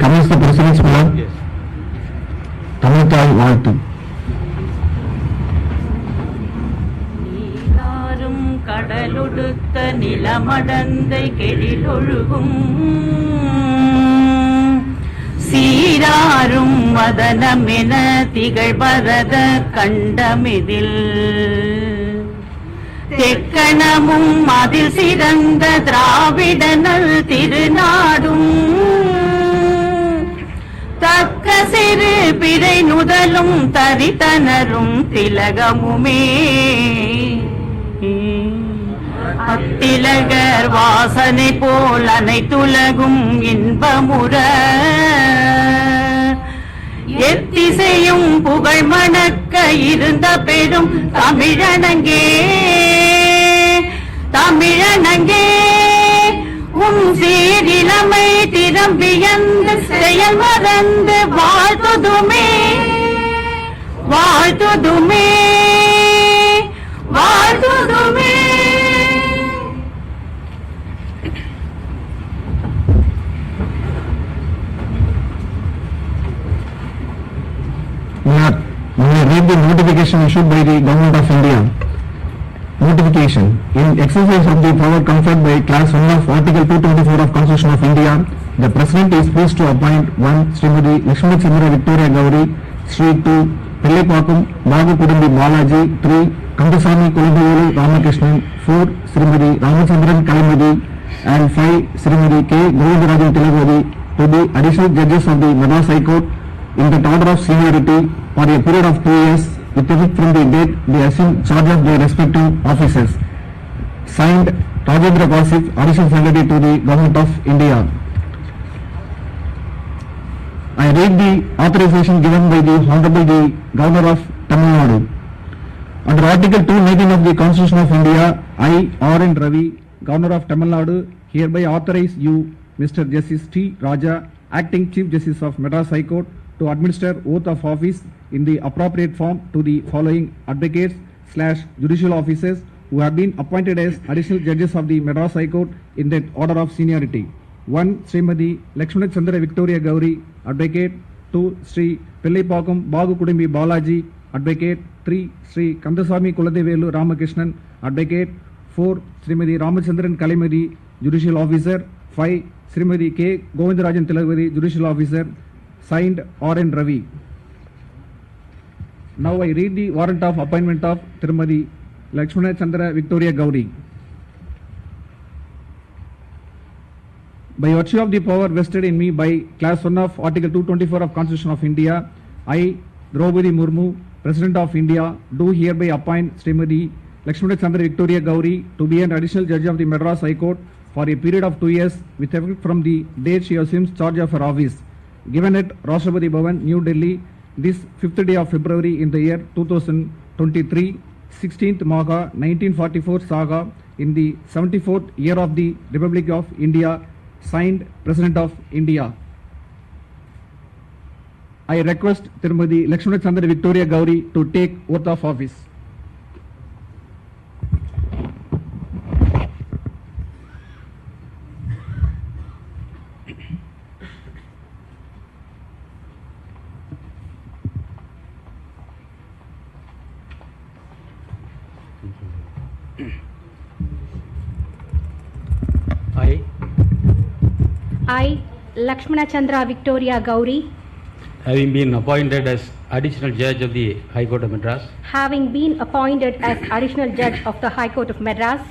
Commence the proceedings, madam. Yes. Tamil Tail வாழ்த்து. நீராறும் கடலொடுத்த நிலமடந்தை கெழிலொழுகும் சீராரும் வதனமென திகழ்பரத கண்டமிதில் தெக்கணமும் அதில் சிறந்த திராவிடனல் திருநாடும் தக்க சிறு பிறை நுதலும் தரித்தனரும் திலகமுமே அத்திலகர் வாசனை போல் அனைத்துலகும் இன்பமுற எத்திசையும் புகழ் மணக்க இருந்த பெரும் தமிழனங்கே தமிழனங்கே உன் சீரிலமை திரும்பியந்து செயல் மறந்து வாழ்த்துதுமே வாழ்த்துதுமே வாழ்த்துதுமே. Read the notification issued by the Government of India. Notification. In exercise of the power conferred by Class 1 of Article 224 of Constitution of India, the President is pleased to appoint 1. Srimati Lakshmana Chandra Victoria Gauri, Sri 2. Pillaipakkam Bagu Kudumbi Balaji, 3. Kandasamy Kulabevelu Ramakrishnan, 4. Srimati Ramachandran Kalimadi, and 5. Srimati K. Govindarajan Tilagodi to be additional judges of the Madras High Court in the order of seniority for a period of 2 years with effect from the date they assume charge of their respective offices. Signed, Rajendra Kausik, Additional Secretary to the Government of India. I read the authorization given by the Honorable the Governor of Tamil Nadu. Under Article 219 of the Constitution of India, I, R. N. Ravi, Governor of Tamil Nadu, hereby authorize you, Mr. Justice T. Raja, Acting Chief Justice of Madras High Court, to administer oath of office in the appropriate form to the following advocates/judicial officers who have been appointed as additional judges of the Madras High Court in that order of seniority. 1. Srimati Lakshmana Chandra Victoria Gauri, Advocate. 2. Sri Pillaipakkam Bagu Kudumbi Balaji, Advocate. 3. Sri Kandasamy Kulabevelu Ramakrishnan, Advocate. 4. Srimati Ramachandran Kalimadi, Judicial Officer. 5. Srimati K. Govindarajan Tilagodi, Judicial Officer. Signed, R. N. Ravi. Now I read the warrant of appointment of Srimati Lakshmana Chandra Victoria Gauri. By virtue of the power vested in me by Class 1 of Article 224 of Constitution of India, I, Draupadi Murmu, President of India, do hereby appoint Srimati Lakshmana Chandra Victoria Gauri to be an additional judge of the Madras High Court for a period of 2 years with effect from the date she assumes charge of her office. Given at Rashtrapati Bhavan, New Delhi, this 5th day of February in the year 2023, 16th Magha 1944 Saga, in the 74th year of the Republic of India, signed, President of India. I request Srimati Lakshmana Chandra Victoria Gauri to take oath of office. I, Lakshmana Chandra Victoria Gauri, having been appointed as additional judge of the High Court of Madras, having been appointed as additional judge of the High Court of Madras,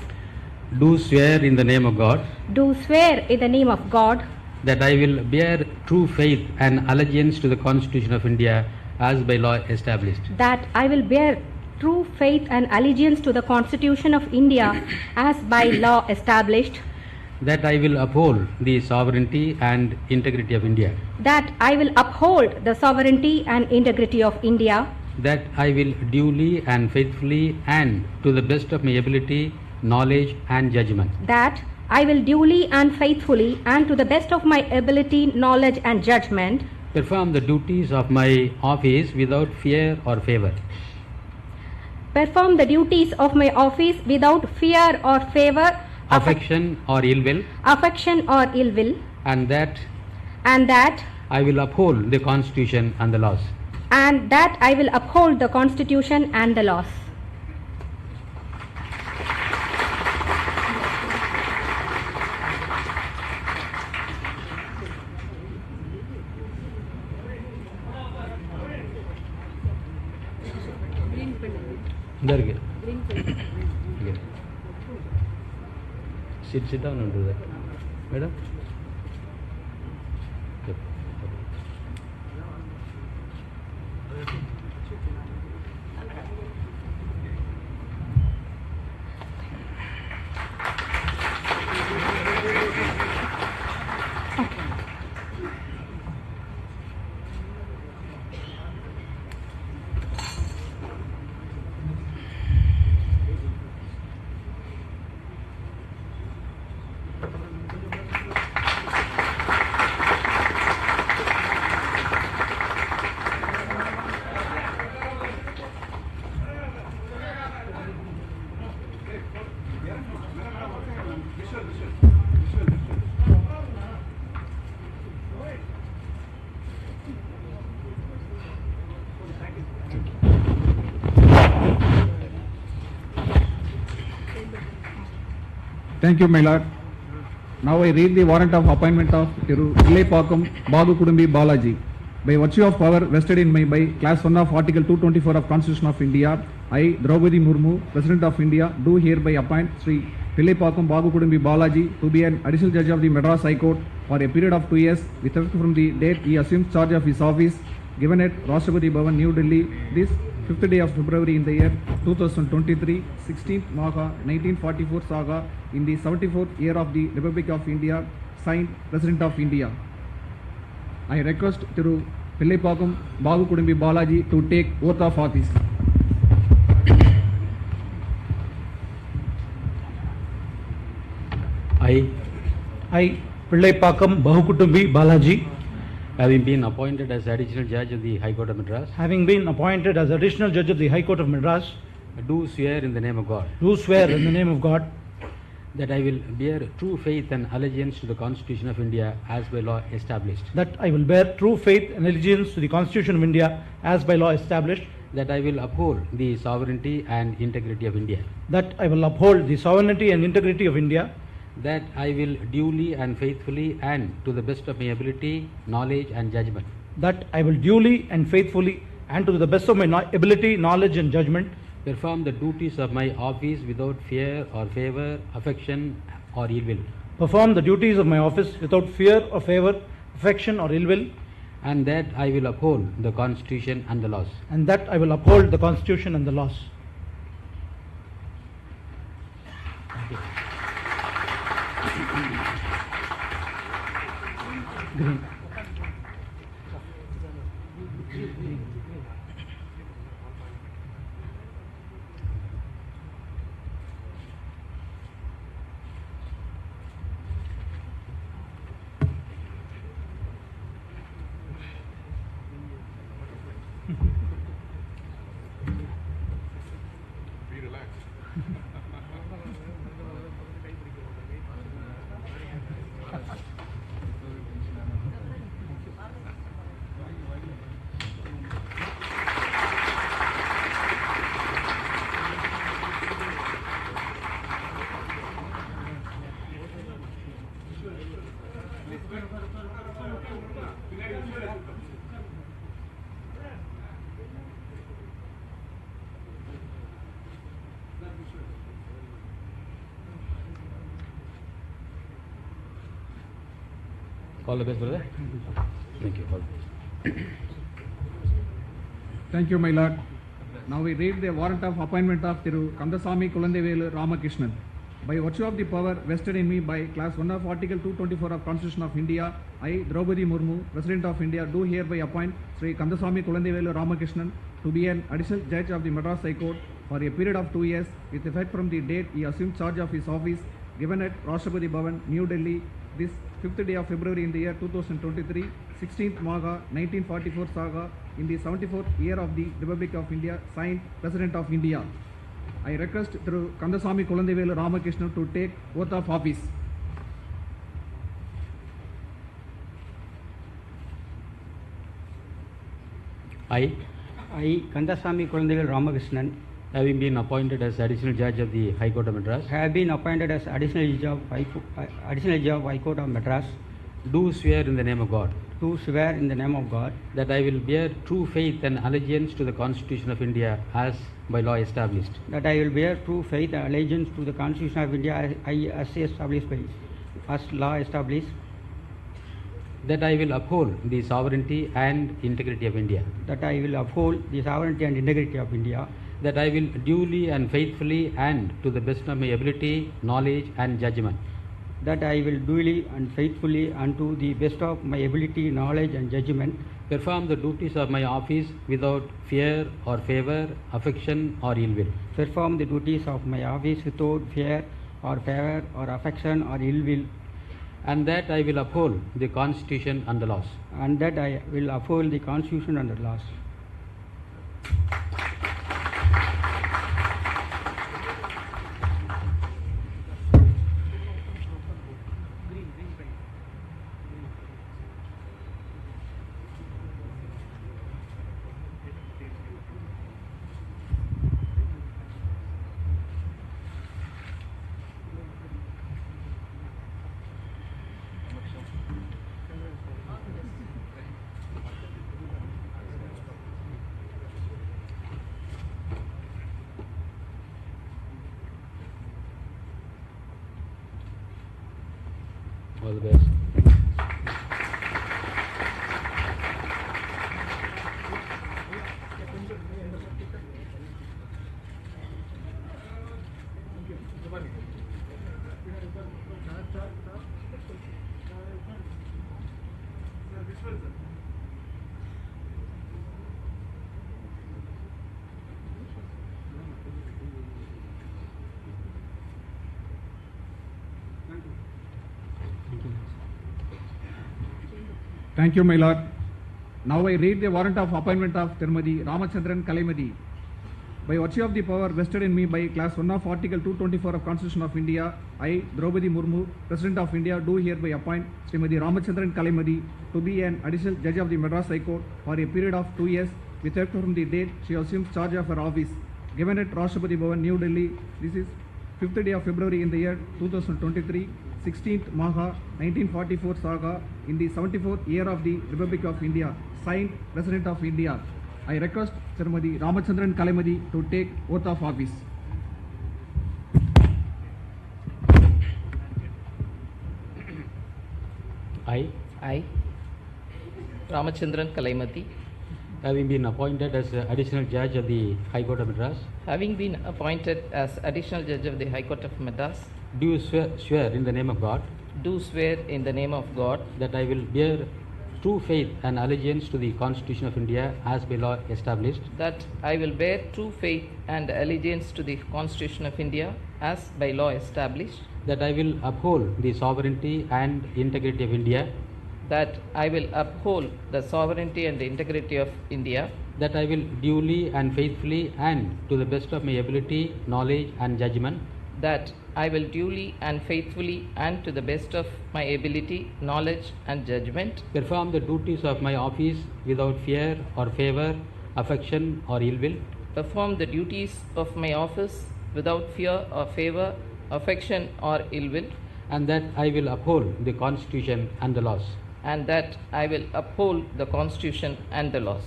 do swear in the name of God do swear in the name of God that I will bear true faith and allegiance to the Constitution of India as by law established. that I will bear true faith and allegiance to the Constitution of India as by law established, That I will uphold the sovereignty and integrity of India. that I will uphold the sovereignty and integrity of India, That I will duly and faithfully and to the best of my ability, knowledge and judgment that I will duly and faithfully and to the best of my ability, knowledge and judgment perform the duties of my office without fear or favor. perform the duties of my office without fear or favor, Affection or ill will, affection or ill will, and that and that I will uphold the Constitution and the laws. I will uphold the Constitution and the laws. There again. Sit down and do that. Madam? Yep. Thank you, my lord. Now I read the warrant of appointment of Thiru Illaipakkam Bagu Kudumbi Balaji. By virtue of power vested in me by Class 1 of Article 224 of Constitution of India, I, Draupadi Murmu, President of India, do hereby appoint Sri Illaipakkam Bagu Kudumbi Balaji to be an additional judge of the Madras High Court for a period of 2 years with effect from the date he assumes charge of his office, given at Rashtrapati Bhavan, New Delhi, this 5th day of February in the year 2023, 16th Maha 1944 Saga, in the 74th year of the Republic of India, signed President of India. I request Thiru Illaipakkam Bagu Kudumbi Balaji to take oath of office. I, Illaipakkam Bahukutumbi Balaji, Having been appointed as additional judge of the High Court of Madras, having been appointed as additional judge of the High Court of Madras, do swear in the name of God do swear in the name of God that I will bear true faith and allegiance to the Constitution of India as by law established. that I will bear true faith and allegiance to the Constitution of India as by law established, That I will uphold the sovereignty and integrity of India. that I will uphold the sovereignty and integrity of India, That I will duly and faithfully and to the best of my ability, knowledge and judgment that I will duly and faithfully and to the best of my ability, knowledge and judgment perform the duties of my office without fear or favor, affection or ill will, perform the duties of my office without fear or favor, affection or ill will, and that I will uphold the Constitution and the laws. and that I will uphold the Constitution and the laws. Green. All the best, brother. Thank you. All the best. Thank you, my lord. Now we read the warrant of appointment of Thiru Kandasamy Kulandevelu Ramakrishnan. By virtue of the power vested in me by class 1 of Article 224 of Constitution of India, I, Draupadi Murmu, President of India, do hereby appoint Sri Kandasamy Kulandevelu Ramakrishnan to be an additional judge of the Madras High Court for a period of 2 years with effect from the date he assumed charge of his office given at Rashtrapati Bhavan, New Delhi, this 5th day of February in the year 2023, 16th Magha, 1944 Saga, in the 74th year of the Republic of India, signed President of India. I request through Kandasamy Kulandevelu Ramakrishnan to take oath of office. I, Kandasamy Kulandevelu Ramakrishnan, having been appointed as additional judge of the High Court of Madras, have been appointed as additional judge of High Court of Madras, do swear in the name of God do swear in the name of God that I will bear true faith and allegiance to the Constitution of India as by law established, that I will bear true faith and allegiance to the Constitution of India as established as law established, that I will uphold the sovereignty and integrity of India, that I will uphold the sovereignty and integrity of India, that I will duly and faithfully and to the best of my ability, knowledge and judgment that I will duly and faithfully and to the best of my ability, knowledge and judgment perform the duties of my office without fear or favor, affection or ill will, perform the duties of my office without fear or favor or affection or ill will, and that I will uphold the Constitution and the laws. and that I will uphold the Constitution and the laws. All the best. Thank you, my lord. Now I read the warrant of appointment of Tirumati Ramachandran Kalaimati. By virtue of the power vested in me by class 1 of Article 224 of Constitution of India, I, Draupadi Murmu, President of India, do hereby appoint Srimati Ramachandran Kalaimati to be an additional judge of the Madras High Court for a period of 2 years with effect from the date she assumes charge of her office, given at Rashtrapati Bhavan, New Delhi. This is 5th day of February in the year 2023, 16th Magha, 1944 Saga, in the 74th year of the Republic of India, signed President of India. I request Srimati Ramachandran Kalaimati to take oath of office. I, Ramachandran Kalaimati, having been appointed as additional judge of the High Court of Madras, having been appointed as additional judge of the High Court of Madras, do swear in the name of God do swear in the name of God that I will bear true faith and allegiance to the Constitution of India as by law established, that I will bear true faith and allegiance to the Constitution of India as by law established, that I will uphold the sovereignty and integrity of India, that I will uphold the sovereignty and the integrity of India, that I will duly and faithfully and to the best of my ability, knowledge and judgment that I will duly and faithfully and to the best of my ability, knowledge and judgment perform the duties of my office without fear or favor, affection or ill will, perform the duties of my office without fear or favor, affection or ill will, and that I will uphold the Constitution and the laws. and that I will uphold the Constitution and the laws.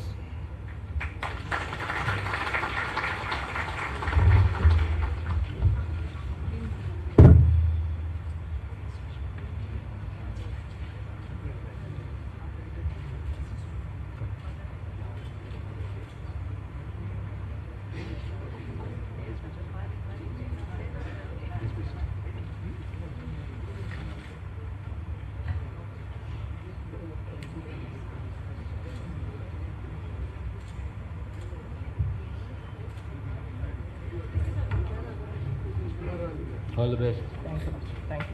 All the best. Thank you. Thank you.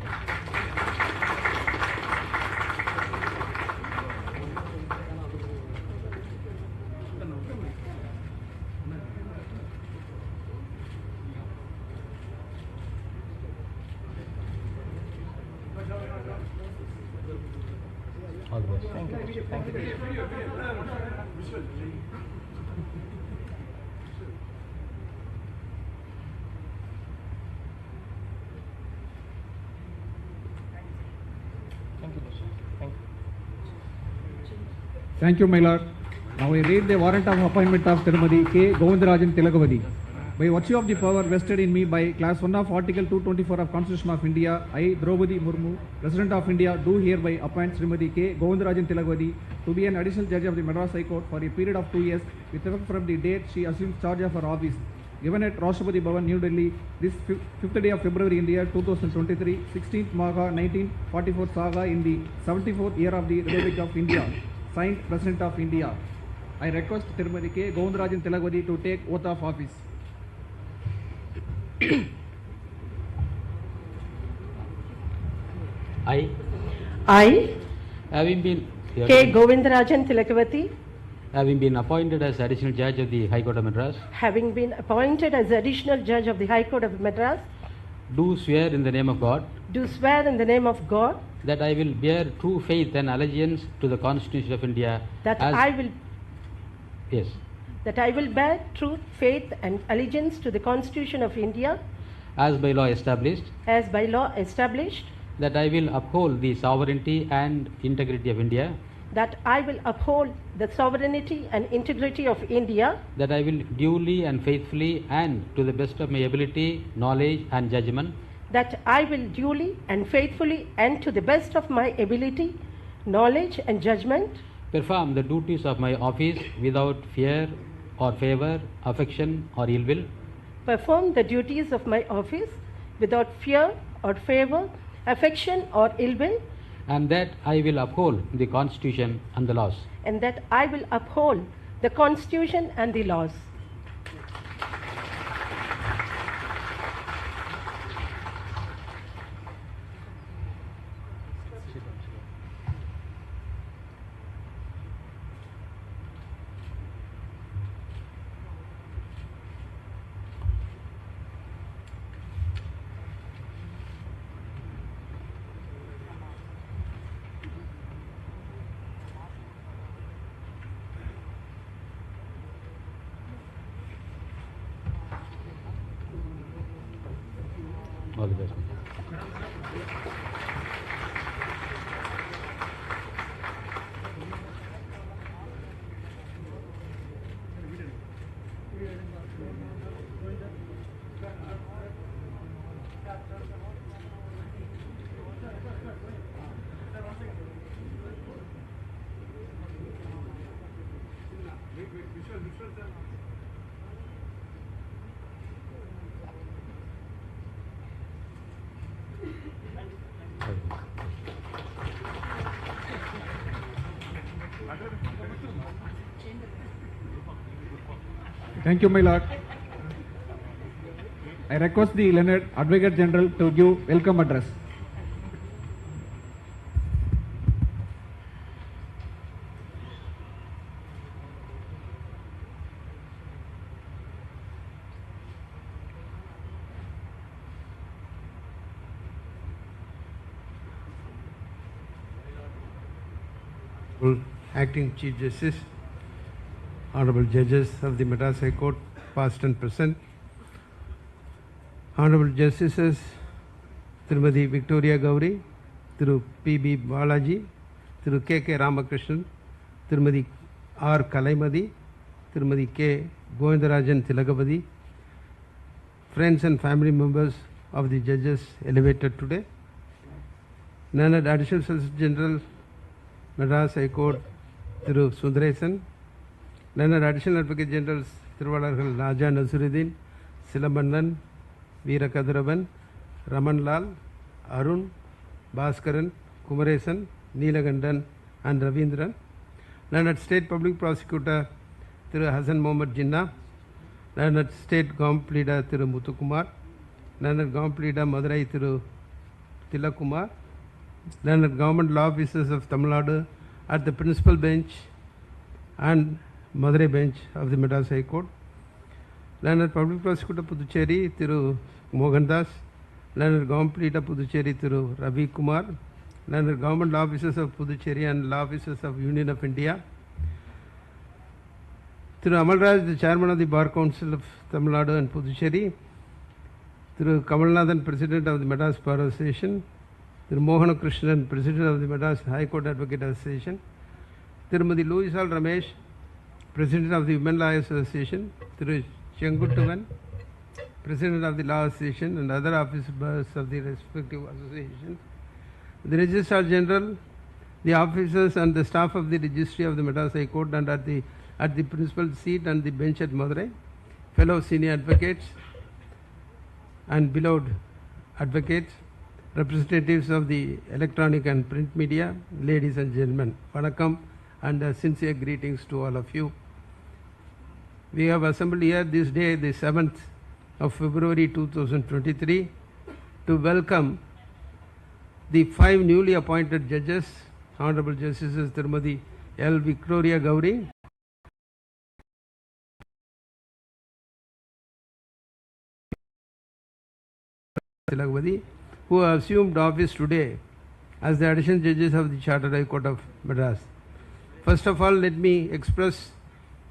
All the best. Thank you. Thank you. Thank you. Thank you. Thank you, my lord. Now I read the warrant of appointment of Tirumadi K. Govindarajan Tilakavadi. By virtue of the power vested in me by Class 1 of Article 224 of Constitution of India, I, Draupadi Murmu, President of India, do hereby appoint Srimadi K. Govindarajan Tilakavadi to be an additional judge of the Madras High Court for a period of 2 years with effect from the date she assumes charge of her office. Given at Rashtrapati Bhavan, New Delhi, this 5th day of February in the year 2023, 16th Magha 1944 Saga in the 74th year of the Republic of India. Signed, President of India. I request Tirumadi K. Govindarajan Tilakavadi to take oath of office. I, Having been K. Govindarajan Tilakavati, having been appointed as additional judge of the High Court of Madras, having been appointed as additional judge of the High Court of Madras, do swear in the name of God do swear in the name of God that I will bear true faith and allegiance to the Constitution of India that as I will bear true faith and allegiance to the Constitution of India as by law established, as by law established, that I will uphold the sovereignty and integrity of India, that I will uphold the sovereignty and integrity of India, that I will duly and faithfully and to the best of my ability, knowledge and judgment that I will duly and faithfully and to the best of my ability, knowledge and judgment perform the duties of my office without fear or favor, affection or ill will, perform the duties of my office without fear or favor, affection or ill will, and that I will uphold the Constitution and the laws. and that I will uphold the Constitution and the laws. All the best. Thank you, my lord. I request the learned Advocate General to give welcome address. Acting Chief Justice, Honorable Judges of the Madras High Court, past and present, Honorable Justices, Srimati Victoria Gauri, Thiru P.B. Balaji, Thiru K.K. Ramakrishnan, Srimati R. Kalaimadi, Srimati K. Govindarajan Tilakavadi, friends and family members of the judges elevated today, Learned Additional Solicitor General, Madras High Court, Thiru Sundaresan, Learned Additional Advocate Generals, Thiruvalargal Raja Nasiruddin, Silabandan, Veera Kadiravan, Raman Lal, Arun, Bhaskaran, Kumaresan, Neelagandan and Ravindran, Learned State Public Prosecutor, Thiru Hassan Mohammed Jinnah, Learned State Government Leader, Thiru Muthukumar, Learned Government Leader Madurai Thiru Tilakumar, Learned Government Law Officers of Tamil Nadu at the Principal Bench and Madurai Bench of the Madras High Court, Learned Public Prosecutor Puducherry Thiru Mohandas, Learned Government Leader Puducherry Thiru Ravi Kumar, Learned Government Law Officers of Puducherry and Law Officers of Union of India, Thiru Amalraj, the Chairman of the Bar Council of Tamil Nadu and Puducherry, Thiru Kamalnathan, President of the Madras Bar Association, Thiru Mohana Krishnan, President of the Madras High Court Advocate Association, Tirumadi Louisal Ramesh, President of the Women Law Association, Thiru Chenguttuvan, President of the Law Association and other officers of the respective associations, the Registrar General, the officers and the staff of the Registry of the Madras High Court and at the principal seat and the bench at Madurai, fellow senior advocates and beloved advocates, representatives of the electronic and print media, ladies and gentlemen, Vanakkam and sincere greetings to all of you. We have assembled here this day, the 7th of February 2023, to welcome the 5 newly appointed judges, Honorable Justices Tirumadi L. Victoria Gauri, who assumed office today as the additional judges of the Chartered High Court of Madras. First of all, let me express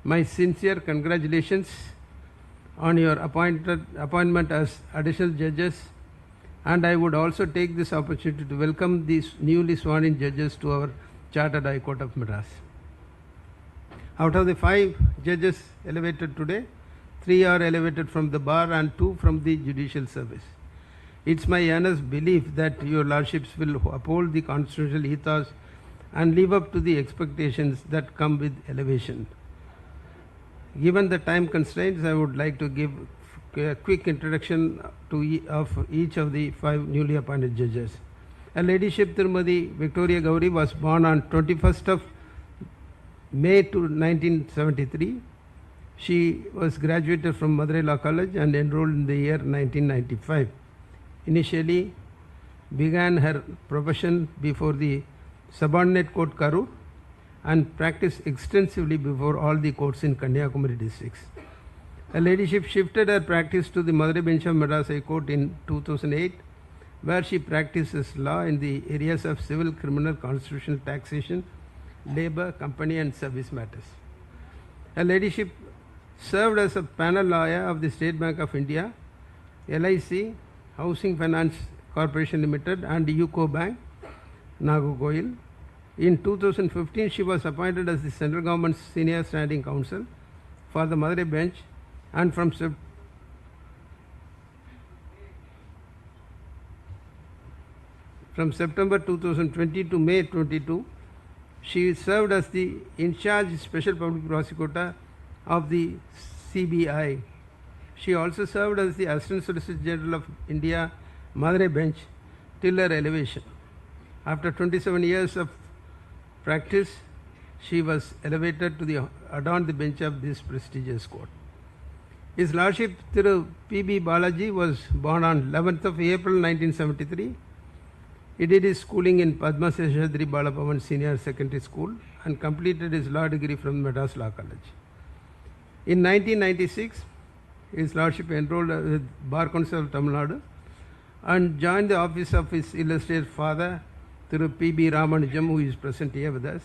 my sincere congratulations on your appointment as additional judges, and I would also take this opportunity to welcome these newly sworn in judges to our Chartered High Court of Madras. Out of the 5 judges elevated today, 3 are elevated from the bar and 2 from the judicial service. It's my earnest belief that your lordships will uphold the constitutional ethos and live up to the expectations that come with elevation. Given the time constraints, I would like to give a quick introduction of each of the 5 newly appointed judges. Her Ladyship Tirumadi Victoria Gauri was born on 21st of May 1973. She was graduated from Madurai Law College and enrolled in the year 1995. Initially began her profession before the subordinate court Karur and practiced extensively before all the courts in Kanyakumari districts. Her Ladyship shifted her practice to the Madurai bench of Madras High Court in 2008, where she practices law in the areas of civil, criminal, constitutional, taxation, labor, company and service matters. Her Ladyship served as a panel lawyer of the State Bank of India, LIC, Housing Finance Corporation Limited and UCO Bank, Nagarkoil. In 2015, she was appointed as the Central Government's Senior Standing Counsel for the Madurai bench, and from September 2020 to May 22, she served as the in-charge Special Public Prosecutor of the CBI. She also served as the Assistant Solicitor General of India, Madurai bench, till her elevation. After 27 years of practice, she was elevated to adorn the bench of this prestigious court. His Lordship Thiru P.B. Balaji was born on 11th of April 1973. He did his schooling in Padma Seshadri Balabhavan Senior Secondary School and completed his law degree from Madras Law College. In 1996, His Lordship enrolled with Bar Council of Tamil Nadu and joined the office of his illustrious father, Thiru P.B. Ramanujam, who is present here with us.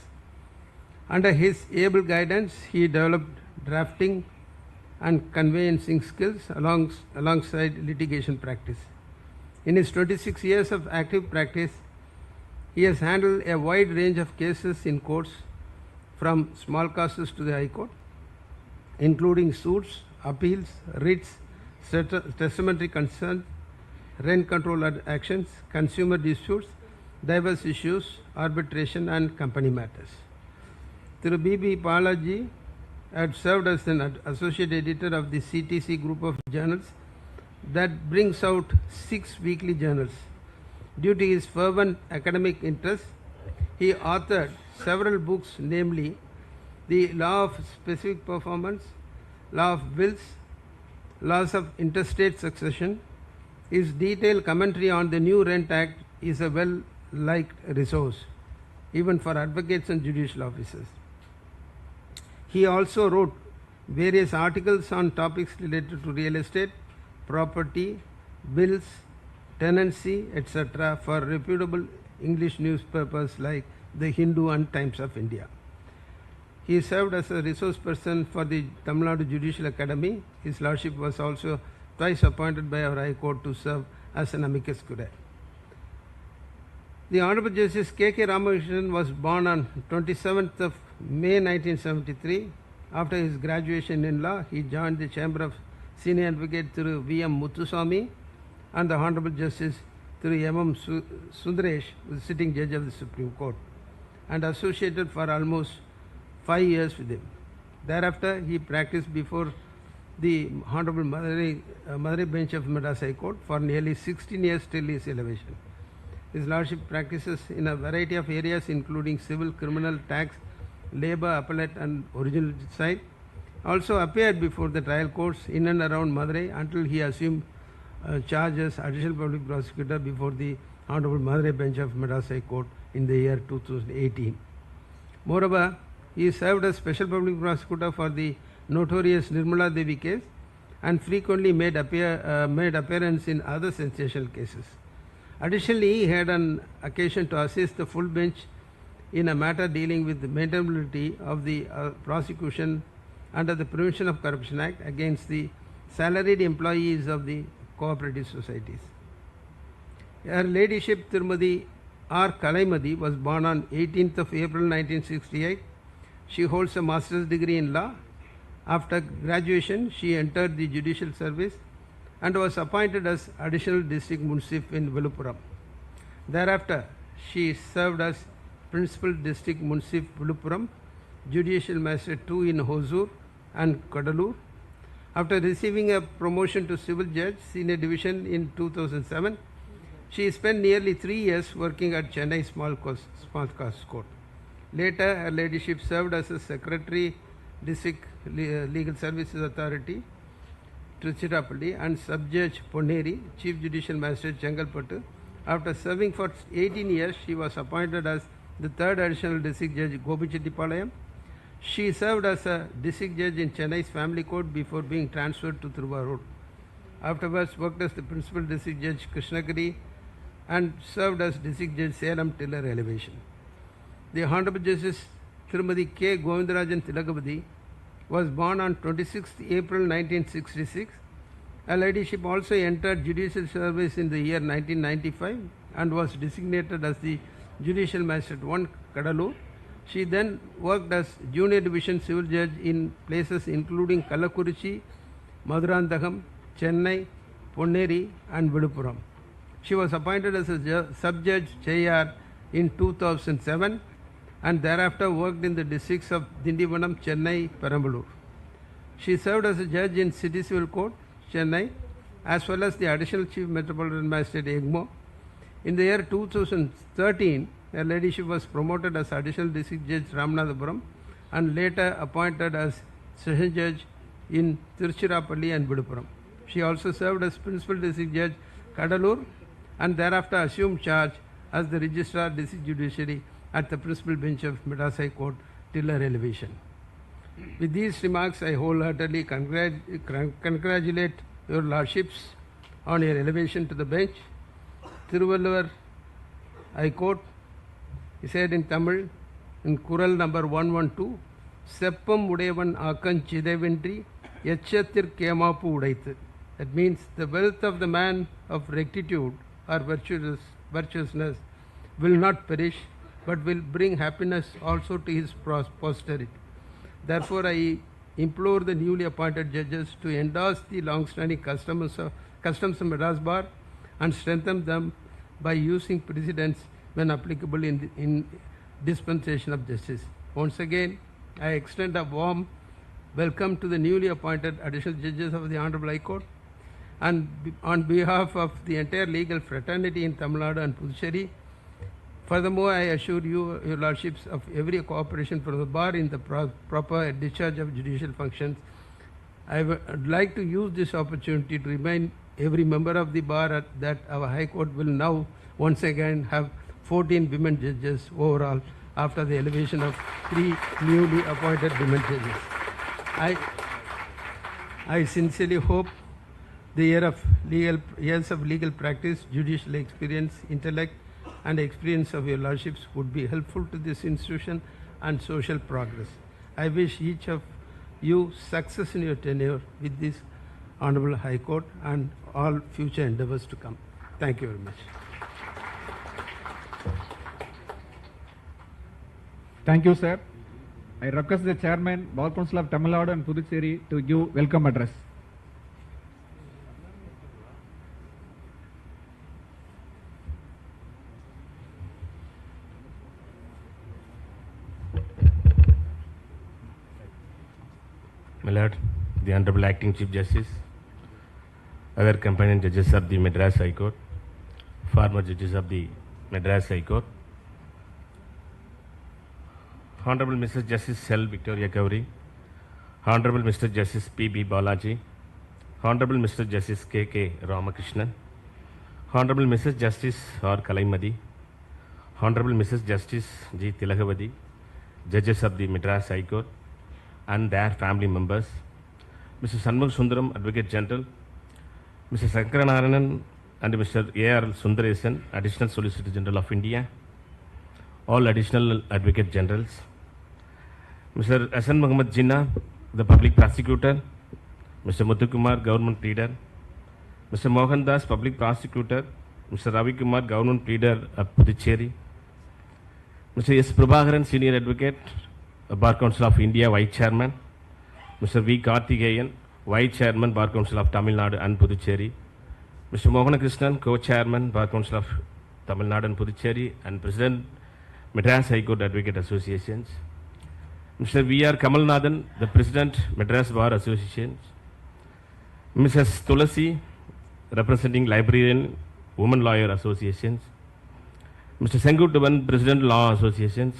Under his able guidance, he developed drafting and conveyancing skills alongside litigation practice. In his 26 years of active practice, he has handled a wide range of cases in courts, from small causes to the High Court, including suits, appeals, writs, testamentary concerns, rent control actions, consumer disputes, diverse issues, arbitration and company matters. Thiru B.B. Balaji had served as an associate editor of the CTC group of journals that brings out 6 weekly journals. Due to his fervent academic interest, he authored several books, namely The Law of Specific Performance, Law of Wills, Laws of Interstate Succession, His detailed commentary on the new Rent Act is a well-liked resource, even for advocates and judicial officers. He also wrote various articles on topics related to real estate, property, wills, tenancy, etc. for reputable English newspapers like The Hindu and Times of India. He served as a resource person for the Tamil Nadu Judicial Academy. His Lordship was also twice appointed by our High Court to serve as an amicus curiae. The Honorable Justice K.K. Ramakrishnan was born on 27th of May 1973. After his graduation in law, he joined the Chamber of Senior Advocate through V.M. Muthuswamy and the Honorable Justice through M.M. Sundaresh, who is sitting judge of the Supreme Court, and associated for almost 5 years with him. Thereafter, he practiced before the Honorable Madurai bench of Madras High Court for nearly 16 years till his elevation. His Lordship practices in a variety of areas including civil, criminal, tax, labour, appellate and original side. Also appeared before the trial courts in and around Madurai until he assumed charge as Additional Public Prosecutor before the Honorable Madurai bench of Madras High Court in the year 2018. Moreover, he served as Special Public Prosecutor for the notorious Nirmala Devi case and frequently made appearance in other sensational cases. Additionally, he had an occasion to assist the full bench in a matter dealing with the maintainability of the prosecution under the Prevention of Corruption Act against the salaried employees of the cooperative societies. Her Ladyship Tirumadi R. Kalaimadi was born on 18th of April 1968. She holds a master's degree in law. After graduation, she entered the judicial service and was appointed as Additional District Munsif in Viluppuram. Thereafter, she served as Principal District Munsif Viluppuram, Judicial Magistrate 2 in Hosur and Kadalur. After receiving a promotion to Civil Judge, Senior Division in 2007, she spent nearly 3 years working at Chennai Small Cause Court. Later, her Ladyship served as a Secretary, District Legal Services Authority, Tiruchirappalli, and Sub-Judge Ponneri, Chief Judicial Magistrate Chengalpattu. After serving for 18 years, she was appointed as the 3rd Additional District Judge Gobichettipalayam. She served as a District Judge in Chennai's Family Court before being transferred to Thiruvarur. Afterwards, worked as the Principal District Judge Krishnagiri and served as District Judge Salem till her elevation. The Honorable Justice Tirumadi K. Govindarajan Tilakapati was born on 26th April 1966. Her Ladyship also entered judicial service in the year 1995 and was designated as the Judicial Magistrate 1 Kadalur. She then worked as Junior Division Civil Judge in places including Kallakurichi, Madurandagam, Chennai, Ponneri and Viluppuram. She was appointed as a Sub-Judge Cheyar in 2007 and thereafter worked in the districts of Dindivanam, Chennai, Perambalur. She served as a judge in City Civil Court, Chennai, as well as the Additional Chief Metropolitan Magistrate Egmo. In the year 2013, her Ladyship was promoted as Additional District Judge Ramanathapuram and later appointed as Session Judge in Tiruchirappalli and Viluppuram. She also served as Principal District Judge Kadalur and thereafter assumed charge as the Registrar District Judiciary at the Principal Bench of Madras High Court till her elevation. With these remarks, I wholeheartedly congratulate your Lordships on your elevation to the bench. Thiruvalluvar High Court, he said in Tamil, in Kural number 112, Seppam Udevan Akan Chideventri, Yacchathir Kemapu Udaithu. That means the wealth of the man of rectitude or virtuousness will not perish, but will bring happiness also to his posterity. Therefore, I implore the newly appointed judges to endorse the long-standing customs of Madras Bar and strengthen them by using precedents when applicable in dispensation of justice. Once again, I extend a warm welcome to the newly appointed additional judges of the Honorable High Court, and on behalf of the entire legal fraternity in Tamil Nadu and Puducherry. Furthermore, I assure you, your Lordships, of every cooperation from the bar in the proper discharge of judicial functions. I would like to use this opportunity to remind every member of the bar that our High Court will now once again have 14 women judges overall after the elevation of 3 newly appointed women judges. I sincerely hope the years of legal practice, judicial experience, intellect, and experience of your lordships would be helpful to this institution and social progress. I wish each of you success in your tenure with this Honorable High Court and all future endeavors to come. Thank you very much. Thank you, sir. I request the Chairman, Bar Council of Tamil Nadu and Puducherry to give welcome address. My Lord, the Honorable Acting Chief Justice, other companion judges of the Madras High Court, former judges of the Madras High Court, Honorable Mrs. Justice L. Victoria Gowri, Honorable Mr. Justice P.B. Balaji, Honorable Mr. Justice K.K. Ramakrishnan, Honorable Mrs. Justice R. Kalaimadi, Honorable Mrs. Justice G. Tilagavadi, judges of the Madras High Court, and their family members, Mr. Sanmugh Sundaram, Advocate General, Mr. Sankaranarayanan and Mr. A.R. Sundaresan, Additional Solicitor General of India, all Additional Advocate Generals, Mr. Hasan Muhammad Jinnah, the Public Prosecutor, Mr. Muthukumar, Government Pleader, Mr. Mohan Das, Public Prosecutor, Mr. Ravi Kumar, Government Pleader of Puducherry, Mr. S. Prabhakaran, Senior Advocate, Bar Council of India, Vice Chairman, Mr. V. Karthikeyan, Vice Chairman, Bar Council of Tamil Nadu and Puducherry, Mr. Mohana Krishnan, Co-Chairman, Bar Council of Tamil Nadu and Puducherry, and President, Madras High Court Advocate Associations, Mr. V. R. Kamalnathan, the President, Madras Bar Associations, Mrs. Tulasi, representing Librarian, Women Lawyer Associations, Mr. Sengutuvan, President, Law Associations,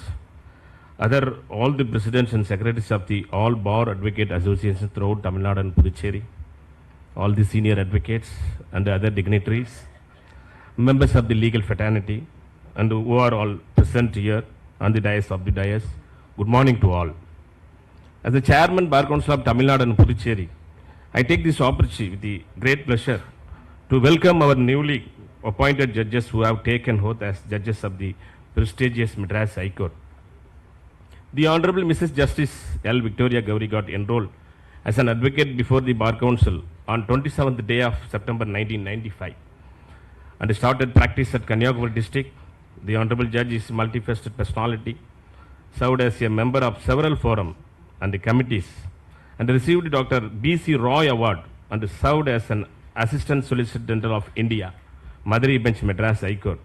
all the presidents and secretaries of the all bar advocate associations throughout Tamil Nadu and Puducherry, all the senior advocates and other dignitaries, members of the legal fraternity, and who are all present here on the dais of the dais. Good morning to all. As the Chairman, Bar Council of Tamil Nadu and Puducherry, I take this opportunity with the great pleasure to welcome our newly appointed judges who have taken oath as judges of the prestigious Madras High Court. The Honorable Mrs. Justice L. Victoria Gowri got enrolled as an advocate before the Bar Council on 27th day of September 1995 and started practice at Kanyakumari district. The Honorable Judge is a multifaceted personality, served as a member of several forums and the committees, and received Dr. B.C. Roy Award and served as an Assistant Solicitor General of India, Madurai Bench, Madras High Court.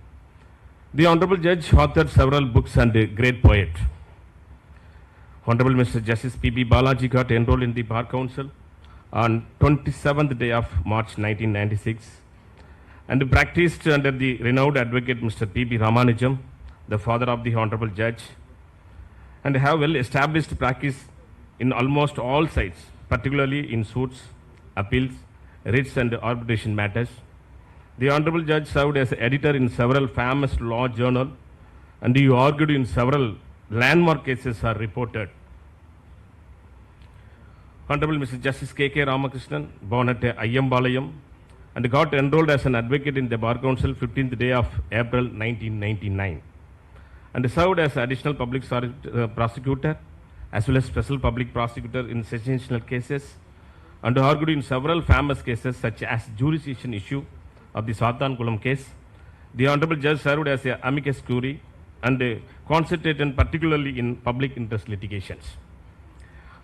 The Honorable Judge authored several books and a great poet. Honorable Mr. Justice P.B. Balaji got enrolled in the Bar Council on 27th day of March 1996 and practiced under the renowned advocate Mr. P.B. Ramanujam, the father of the Honorable Judge, and have well established practice in almost all sides, particularly in suits, appeals, writs and arbitration matters. The Honorable Judge served as editor in several famous law journals and he argued in several landmark cases are reported. Honorable Mr. Justice K.K. Ramakrishnan, born at Ayyambalayam, and got enrolled as an advocate in the Bar Council 15th day of April 1999, and served as additional public prosecutor as well as special public prosecutor in sensational cases, and argued in several famous cases such as jurisdiction issue of the Sathankulam case. The Honorable Judge served as an amicus curiae and concentrated particularly in public interest litigations.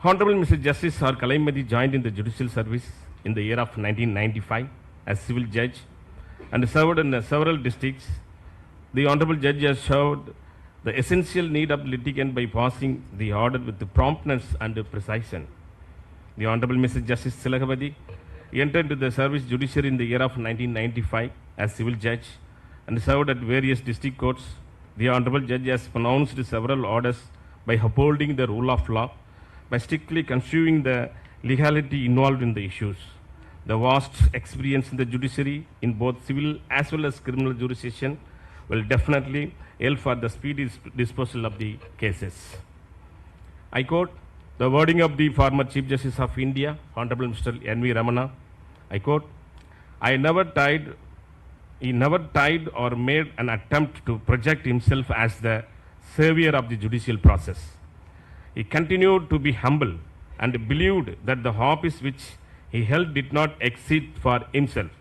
Honorable Mr. Justice R. Kalaimadi joined in the judicial service in the year of 1995 as civil judge and served in several districts. The Honorable Judge has showed the essential need of litigant by passing the order with the promptness and precision. The Honorable Mr. Justice Tilagavadi entered into the service judiciary in the year of 1995 as civil judge and served at various district courts. The Honorable Judge has pronounced several orders by upholding the rule of law, by strictly construing the legality involved in the issues. the vast experience in the judiciary in both civil as well as criminal jurisdiction will definitely help for the speedy disposal of the cases. I quote the wording of the former Chief Justice of India, Honorable Mr. N.V. Ramana. I quote, he never tried or made an attempt to project himself as the savior of the judicial process. He continued to be humble and believed that the office which he held did not exist for himself.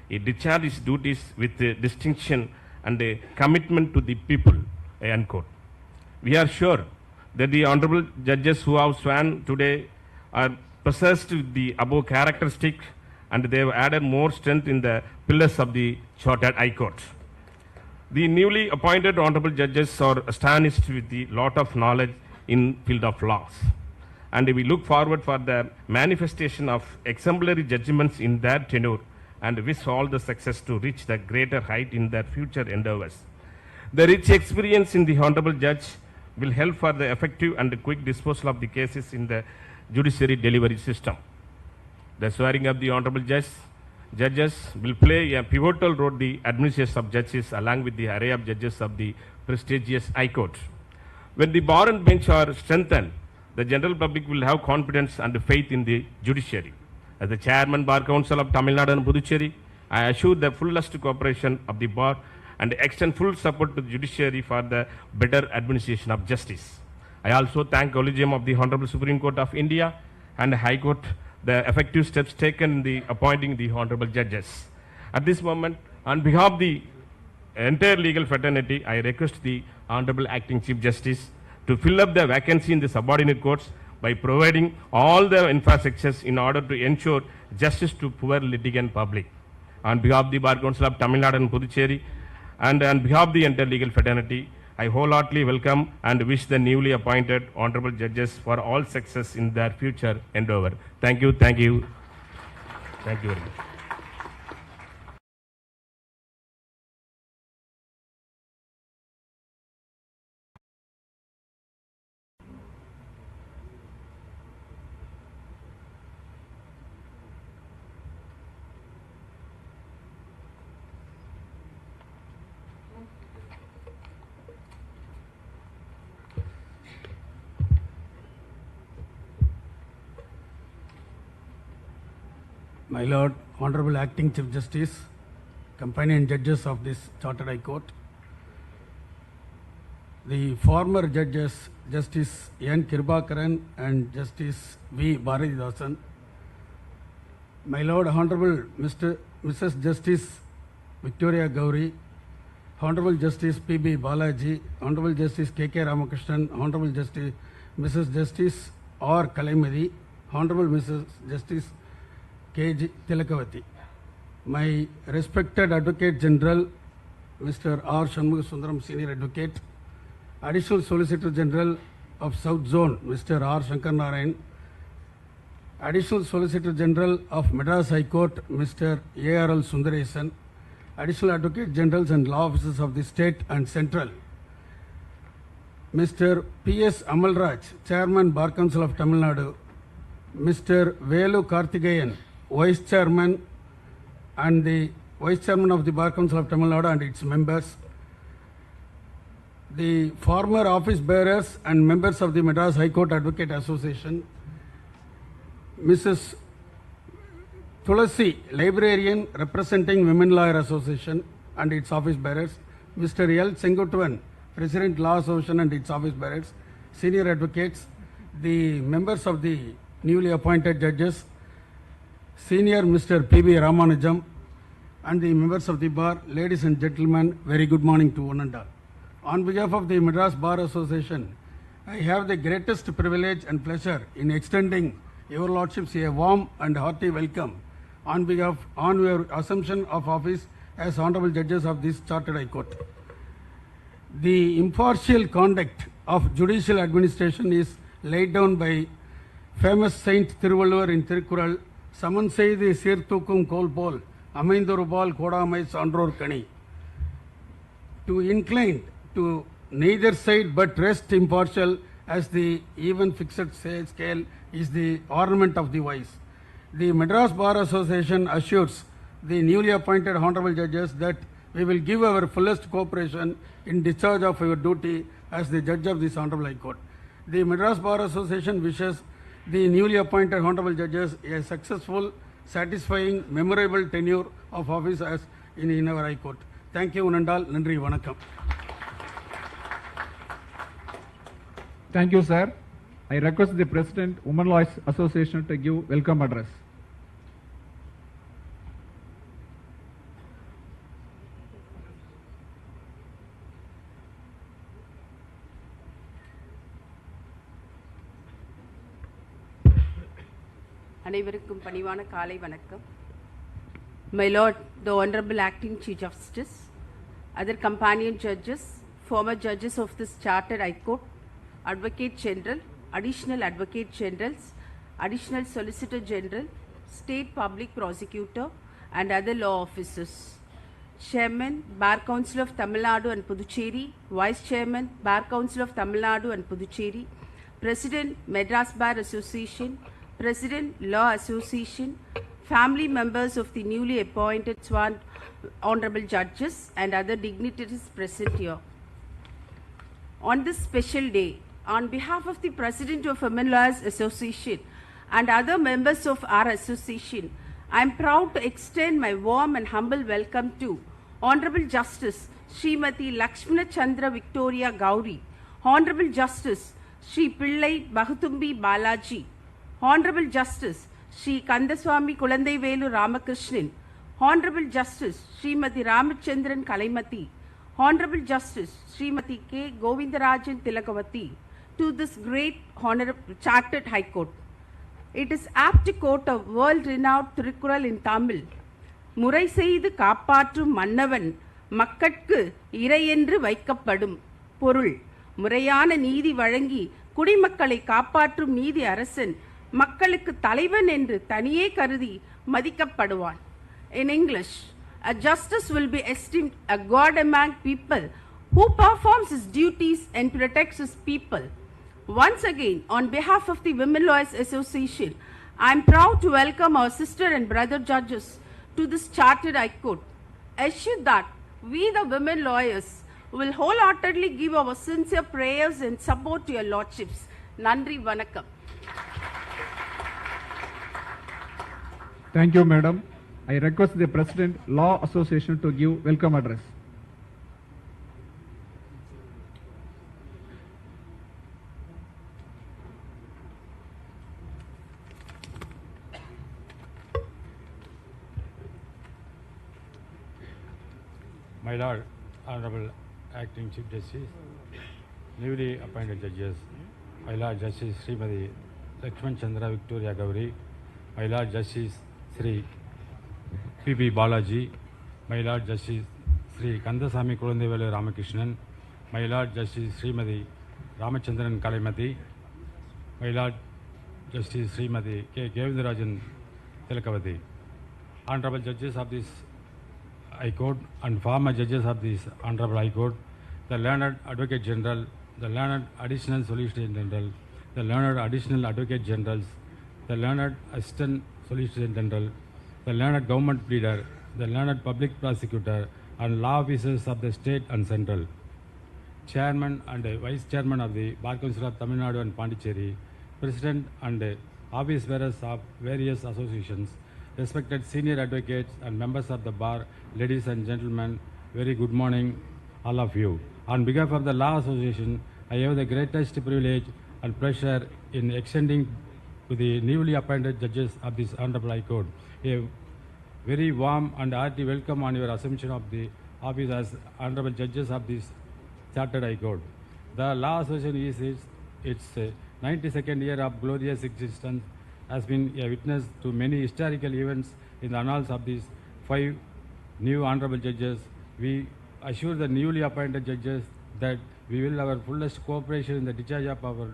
He discharged his duties with distinction and a commitment to the people. Unquote. We are sure that the honorable judges who have sworn today are possessed with the above characteristic, and they have added more strength in the pillars of the Chartered High Court. The newly appointed honorable judges are astonished with the lot of knowledge in field of laws, and we look forward for the manifestation of exemplary judgments in their tenure and wish all the success to reach the greater height in their future endeavors. The rich experience in the honorable judge will help for the effective and quick disposal of the cases in the judiciary delivery system. The swearing of the honorable judges will play a pivotal role in the administration of judges along with the array of judges of the prestigious High Court. When the bar and bench are strengthened, the general public will have confidence and faith in the judiciary. As the Chairman Bar Council of Tamil Nadu and Puducherry, I assure the fullest cooperation of the bar and extend full support to the judiciary for the better administration of justice. I also thank Collegium of the Honorable Supreme Court of India and the High Court the effective steps taken in the appointing the honorable judges. At this moment, on behalf of the entire legal fraternity, I request the Honorable Acting Chief Justice to fill up the vacancy in the subordinate courts by providing all the infrastructures in order to ensure justice to poor litigant public. On behalf of the Bar Council of Tamil Nadu and Puducherry, and on behalf of the entire legal fraternity, I wholeheartedly welcome and wish the newly appointed honorable judges for all success in their future endeavor. Thank you, thank you. Thank you very much. My Lord, Honorable Acting Chief Justice, companion judges of this Chartered High Court, the former judges, Justice N. Kirbakaran and Justice V. Bharatidasan, my Lord, Honorable Mrs. Justice Victoria Gauri, Honorable Justice P.B. Balaji, Honorable Justice K.K. Ramakrishnan, Honorable Justice Mrs. Justice R. Kalaimari, Honorable Mrs. Justice K.G. Tilakavati, my respected Advocate General Mr. R. Shanmugha Sundaram, Senior Advocate, Additional Solicitor General of South Zone Mr. R. Shankar Narayan, Additional Solicitor General of Madras High Court Mr. A.R.L. Sundaresan, Additional Advocate Generals and Law Officers of the State and Central, Mr. P.S. Amalraj, Chairman Bar Council of Tamil Nadu, Mr. Velu Karthikeyan, Vice Chairman and the Vice Chairman of the Bar Council of Tamil Nadu and its members, the former office bearers and members of the Madras High Court Advocate Association, Mrs. Tulasi, librarian representing Women Lawyer Association and its office bearers, Mr. L. Sengutuvan, President Law Association and its office bearers, senior advocates, the members of the newly appointed judges, Senior Mr. P.B. Ramanujam, and the members of the bar, ladies and gentlemen, very good morning to one and all. On behalf of the Madras Bar Association, I have the greatest privilege and pleasure in extending your lordships a warm and hearty welcome on your assumption of office as honorable judges of this Chartered High Court. The impartial conduct of judicial administration is laid down by famous Saint Thiruvalluvar in Thirukkural, சமன் செய்து சீர்தூக்கும் கோல் போல் அமைந்தொருபால் கோடாமை சான்றோர் கனி. To incline to neither side but rest impartial as the even fixed scale is the ornament of the wise. The Madras Bar Association assures the newly appointed honorable judges that we will give our fullest cooperation in discharge of our duty as the judge of this Honorable High Court. The Madras Bar Association wishes the newly appointed honorable judges a successful, satisfying, memorable tenure of office as in our High Court. Thank you, Unandal. Nandri Vanakkam. Thank you, sir. I request the President, Women Lawyers Association to give welcome address. அனைவருக்கும் பணிவான காலை வணக்கம். My Lord, the Honorable Acting Chief Justice, other companion judges, former judges of this Chartered High Court, Advocate General, Additional Advocate Generals, Additional Solicitor General, State Public Prosecutor and other law officers. Chairman, Bar Council of Tamil Nadu and Puducherry, Vice Chairman, Bar Council of Tamil Nadu and Puducherry, President, Madras Bar Association, President, Law Association, family members of the newly appointed sworn honorable judges and other dignitaries present here. On this special day, on behalf of the President of Women Lawyers Association and other members of our association, I am proud to extend my warm and humble welcome to Honorable Justice Srimati Lakshmana Chandra Victoria Gauri, Honorable Justice Sri Pillai Bahutumbi Balaji, Honorable Justice Sri Kandaswamy Kulandai Ramakrishnan, Honorable Justice Srimati Ramachandran Kalaimati, Honorable Justice Srimati K. Govindarajan Tilakavati, to this great Honorable Chartered High Court. It is apt to quote a world-renowned Thirukkural in Tamil. முறை செய்து காப்பாற்றும் மன்னவன் மக்கட்கு இறையென்று வைக்கப்படும். பொருள், முறையான நீதி வழங்கி குடிமக்களை காப்பாற்றும் நீதி அரசன் மக்களுக்கு தலைவன் என்று தனியே கருதி மதிக்கப்படுவான். In English, a justice will be esteemed a god among people who performs his duties and protects his people. Once again, on behalf of the Women Lawyers Association, I am proud to welcome our sister and brother judges to this Chartered High Court. Assure that we, the women lawyers, will wholeheartedly give our sincere prayers and support to your lordships. Nandri Vanakkam. Thank you, Madam. I request the President, Law Association to give welcome address. My Lord, Honorable Acting Chief Justice, newly appointed judges, My Lord Justice Srimati Lakshmana Chandra Victoria Gauri, My Lord Justice Sri P.B. Balaji, My Lord Justice Sri Kandaswamy Kulandai Ramakrishnan, My Lord Justice Srimati Ramachandran Kalaimati, My Lord Justice Srimati K. Govindarajan Tilakavati, Honorable Judges of this High Court and former judges of this Honorable High Court, the learned Advocate General, the learned Additional Solicitor General, the learned Additional Advocate Generals, the learned Assistant Solicitor General, the learned Government Pleader, the learned Public Prosecutor, and law officers of the state and central, Chairman and Vice Chairman of the Bar Council of Tamil Nadu and Pondicherry, President and office bearers of various associations, respected senior advocates and members of the bar, ladies and gentlemen, very good morning, all of you. On behalf of the Law Association, I have the greatest privilege and pleasure in extending to the newly appointed judges of this Honorable High Court a very warm and hearty welcome on your assumption of the office as Honorable Judges of this Chartered High Court. The Law Association is its 92nd year of glorious existence, has been a witness to many historical events in the annals of these 5 new honorable judges. We assure the newly appointed judges that we will have our fullest cooperation in the discharge of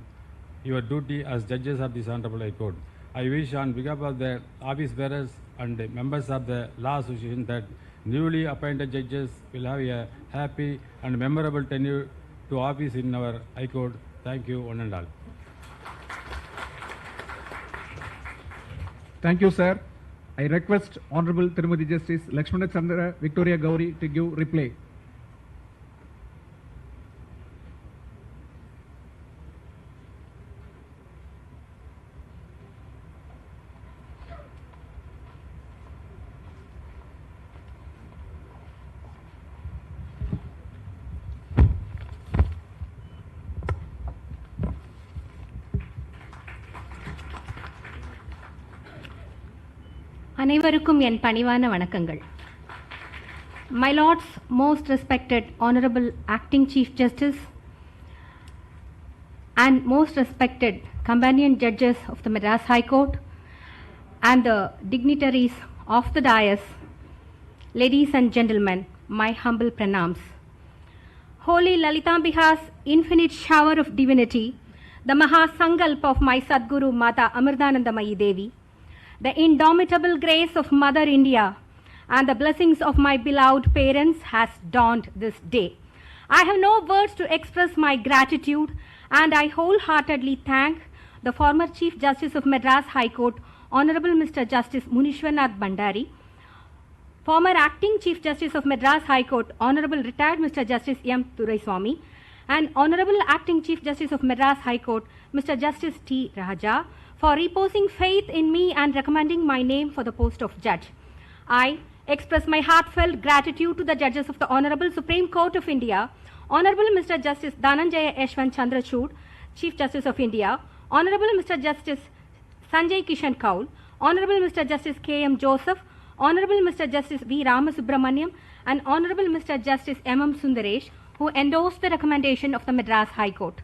your duty as judges of this Honorable High Court. I wish on behalf of the office bearers and the members of the Law Association that newly appointed judges will have a happy and memorable tenure to office in our High Court. Thank you, one and all. Thank you, sir. I request Honorable Tirumati Justice Lakshmana Chandra Victoria Gauri to give reply. அனைவருக்கும் என் பணிவான வணக்கங்கள். My lords, most respected honorable acting chief justice and most respected companion judges of the Madras High Court and the dignitaries of the dais, ladies and gentlemen, my humble pranams. Holy Lalitambiha's infinite shower of divinity, the Mahasankalp of my Sadguru Mata Amritanandamayi Devi, the indomitable grace of Mother India and the blessings of my beloved parents has dawned this day. I have no words to express my gratitude and I wholeheartedly thank the former Chief Justice of Madras High Court, Honorable Mr. Justice Munishwarnath Bandari, former Acting Chief Justice of Madras High Court, Honorable Retired Mr. Justice M. Thuraiswamy, and Honorable Acting Chief Justice of Madras High Court, Mr. Justice T. Raja, for reposing faith in me and recommending my name for the post of judge. I express my heartfelt gratitude to the judges of the Honorable Supreme Court of India, Honorable Mr. Justice Dhananjaya Yashwant Chandrachud, Chief Justice of India, Honorable Mr. Justice Sanjay Kishan Kaul, Honorable Mr. Justice K.M. Joseph, Honorable Mr. Justice V. Ramasubramaniam, and Honorable Mr. Justice M.M. Sundaresh, who endorsed the recommendation of the Madras High Court.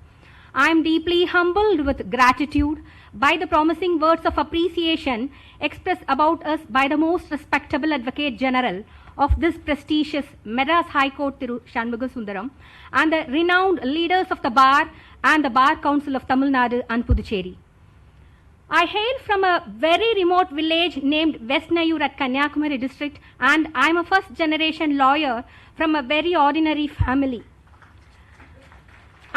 I am deeply humbled with gratitude by the promising words of appreciation expressed about us by the most respectable Advocate General of this prestigious Madras High Court, Thiru Shanmuga Sundaram, and the renowned leaders of the Bar and the Bar Council of Tamil Nadu and Puducherry. I hail from a very remote village named West Nayur at Kanyakumari district, and I am a first generation lawyer from a very ordinary family.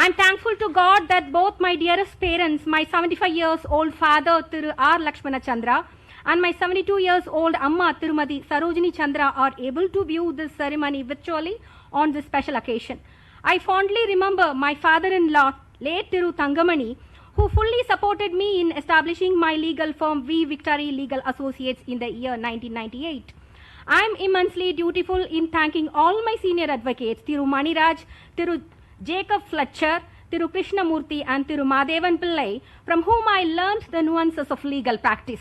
I am thankful to God that both my dearest parents, my 75 years old father Thiru R. Lakshmana Chandra and my 72 years old Amma Tirumati Sarojini Chandra are able to view this ceremony virtually on this special occasion. I fondly remember my father-in-law, late Thiru Thangamani, who fully supported me in establishing my legal firm V. Victory Legal Associates in the year 1998. I am immensely dutiful in thanking all my senior advocates, Thiru Maniraj, Thiru Jacob Fletcher, Thiru Krishnamurthy and Thiru Madhevan Pillai, from whom I learned the nuances of legal practice.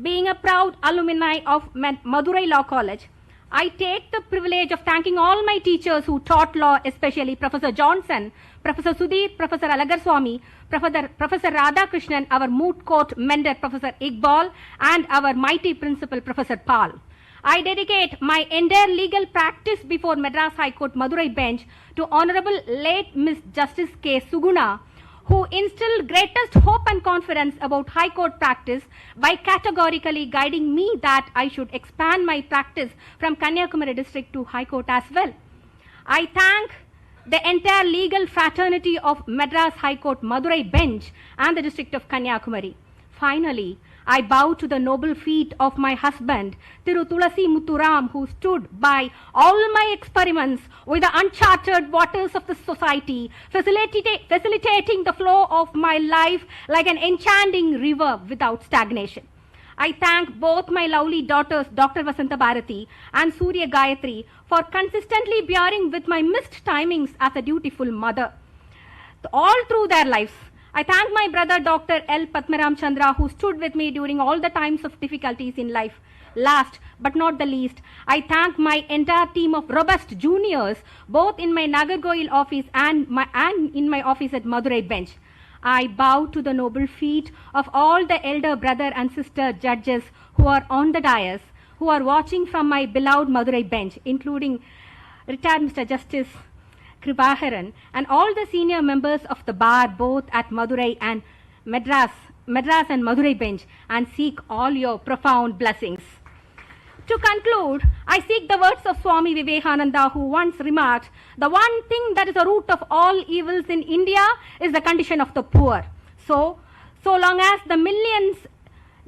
Being a proud alumni of Madurai Law College, I take the privilege of thanking all my teachers who taught law, especially Professor Johnson, Professor Sudhir, Professor Alagarswamy, Professor Radhakrishnan, our moot court mender Professor Iqbal, and our mighty principal Professor Pal. I dedicate my entire legal practice before Madras High Court Madurai bench to Honorable late Miss Justice K. Suguna, who instilled greatest hope and confidence about High Court practice by categorically guiding me that I should expand my practice from Kanyakumari district to High Court as well. I thank the entire legal fraternity of Madras High Court Madurai bench and the district of Kanyakumari. Finally, I bow to the noble feet of my husband, Thiru Tulasi Muthuram, who stood by all my experiments with the uncharted waters of the society, facilitating the flow of my life like an enchanting river without stagnation. I thank both my lovely daughters, Dr. Vasanta Bharati and Surya Gayatri, for consistently bearing with my missed timings as a dutiful mother all through their lives. I thank my brother Dr. L. Padmaram Chandra, who stood with me during all the times of difficulties in life. Last but not the least, I thank my entire team of robust juniors, both in my Nagargoil office and in my office at Madurai bench. I bow to the noble feet of all the elder brother and sister judges who are on the dais, who are watching from my beloved Madurai bench, including retired Mr. Justice Kripaharan, and all the senior members of the bar, both at Madurai and Madras and Madurai bench, and seek all your profound blessings. To conclude, I seek the words of Swami Vivekananda, who once remarked, "The one thing that is the root of all evils in India is the condition of the poor." So long as the millions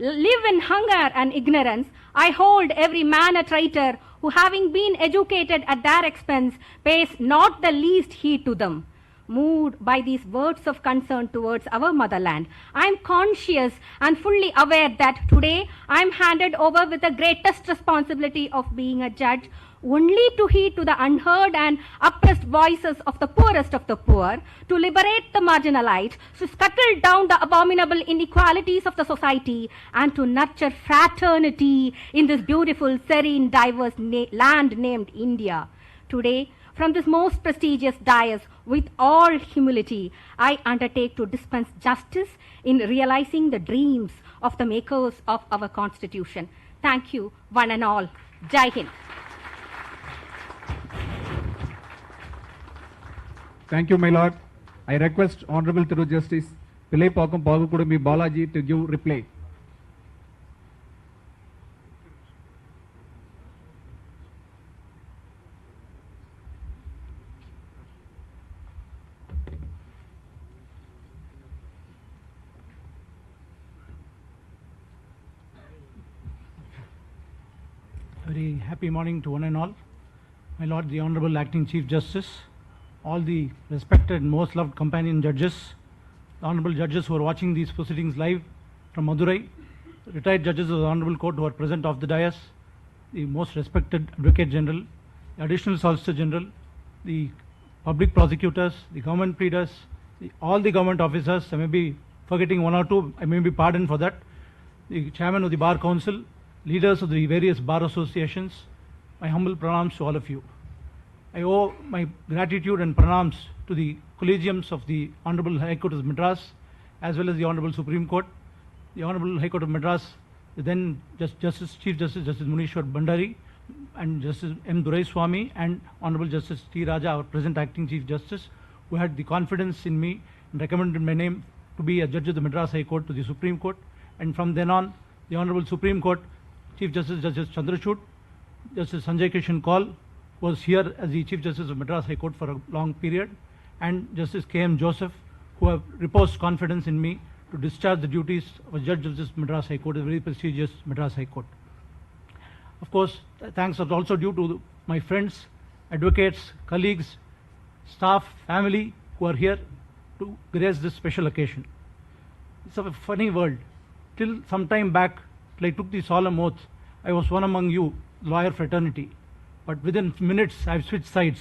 live in hunger and ignorance, I hold every man a traitor who, having been educated at their expense, pays not the least heed to them. Moved by these words of concern towards our motherland, I am conscious and fully aware that today I am handed over with the greatest responsibility of being a judge only to heed to the unheard and oppressed voices of the poorest of the poor, to liberate the marginalized, to scuttle down the abominable inequalities of the society, and to nurture fraternity in this beautiful, serene, diverse land named India. Today, from this most prestigious dais, with all humility, I undertake to dispense justice in realizing the dreams of the makers of our Constitution. Thank you, one and all. Jai Hind. Thank you, my lord. I request Honorable Thiru Justice Pillai Pakam Pagukudumi Balaji to give reply. Very happy morning to one and all. My lord, the Honorable Acting Chief Justice, all the respected and most loved companion judges, the honorable judges who are watching these proceedings live from Madurai, retired judges of the Honorable Court who are present off the dais, the most respected Advocate General, the Additional Solicitor General, the public prosecutors, the government pleaders, all the government officers. I may be forgetting one or two, I may be pardoned for that. The Chairman of the Bar Council, leaders of the various bar associations, my humble pranams to all of you. I owe my gratitude and pranams to the collegiums of the Honorable High Court of Madras as well as the Honorable Supreme Court, the Honorable High Court of Madras, the then Chief Justice Munishwar Bandari and Justice M. Durai Swami and Honorable Justice T. Raja, our present Acting Chief Justice, who had the confidence in me and recommended my name to be a judge of the Madras High Court to the Supreme Court. And from then on, the Honorable Supreme Court, Chief Justice Chandrachud, Justice Sanjay Kishan Kaul was here as the Chief Justice of Madras High Court for a long period, and Justice K.M. Joseph, who have reposed confidence in me to discharge the duties of a judge of this Madras High Court, a very prestigious Madras High Court. Of course, thanks are also due to my friends, advocates, colleagues, staff, family who are here to grace this special occasion. It's a funny world. Till some time back, till I took the solemn oath, I was one among you, lawyer fraternity. But within minutes, I've switched sides,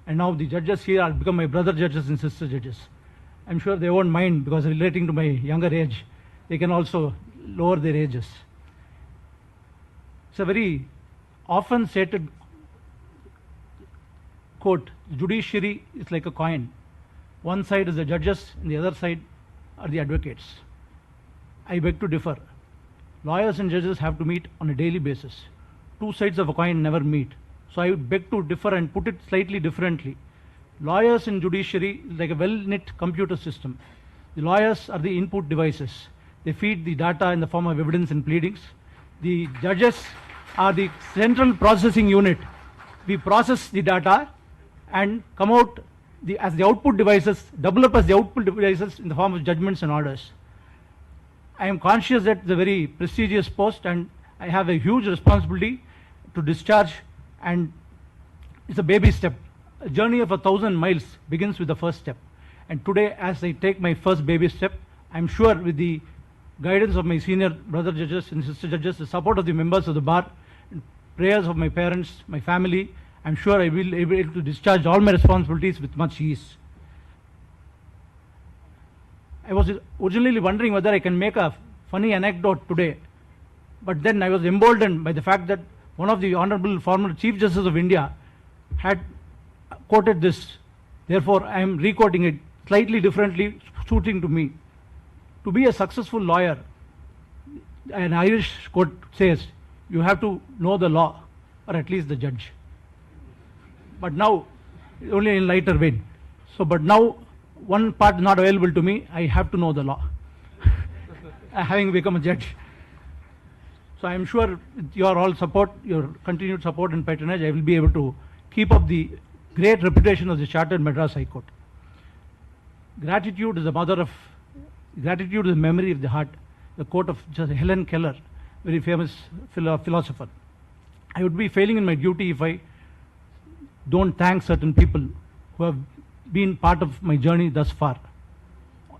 and now the judges here have become my brother judges and sister judges. I'm sure they won't mind because relating to my younger age, they can also lower their ages. It's a very often stated quote, judiciary is like a coin. One side is the judges and the other side are the advocates. I beg to differ. Lawyers and judges have to meet on a daily basis. Two sides of a coin never meet. So I beg to differ and put it slightly differently. Lawyers in judiciary is like a well-knit computer system. The lawyers are the input devices. They feed the data in the form of evidence and pleadings. The judges are the central processing unit. We process the data and come out as the output devices, develop as the output devices in the form of judgments and orders. I am conscious that it's a very prestigious post and I have a huge responsibility to discharge, and it's a baby step. A journey of 1,000 miles begins with the first step. And today, as I take my first baby step, I'm sure with the guidance of my senior brother judges and sister judges, the support of the members of the bar, and prayers of my parents, my family, I'm sure I will be able to discharge all my responsibilities with much ease. I was originally wondering whether I can make a funny anecdote today, but then I was emboldened by the fact that one of the Honorable former Chief Justice of India had quoted this. Therefore, I am re-quoting it slightly differently, suiting to me. To be a successful lawyer, an Irish quote says, you have to know the law, or at least the judge. But now, only in lighter vein. So, but now, one part not available to me, I have to know the law, having become a judge. So I am sure with your all support, your continued support and patronage, I will be able to keep up the great reputation of the Chartered Madras High Court. Gratitude is the memory of the heart. the quote of Helen Keller, very famous philosopher. I would be failing in my duty if I don't thank certain people who have been part of my journey thus far.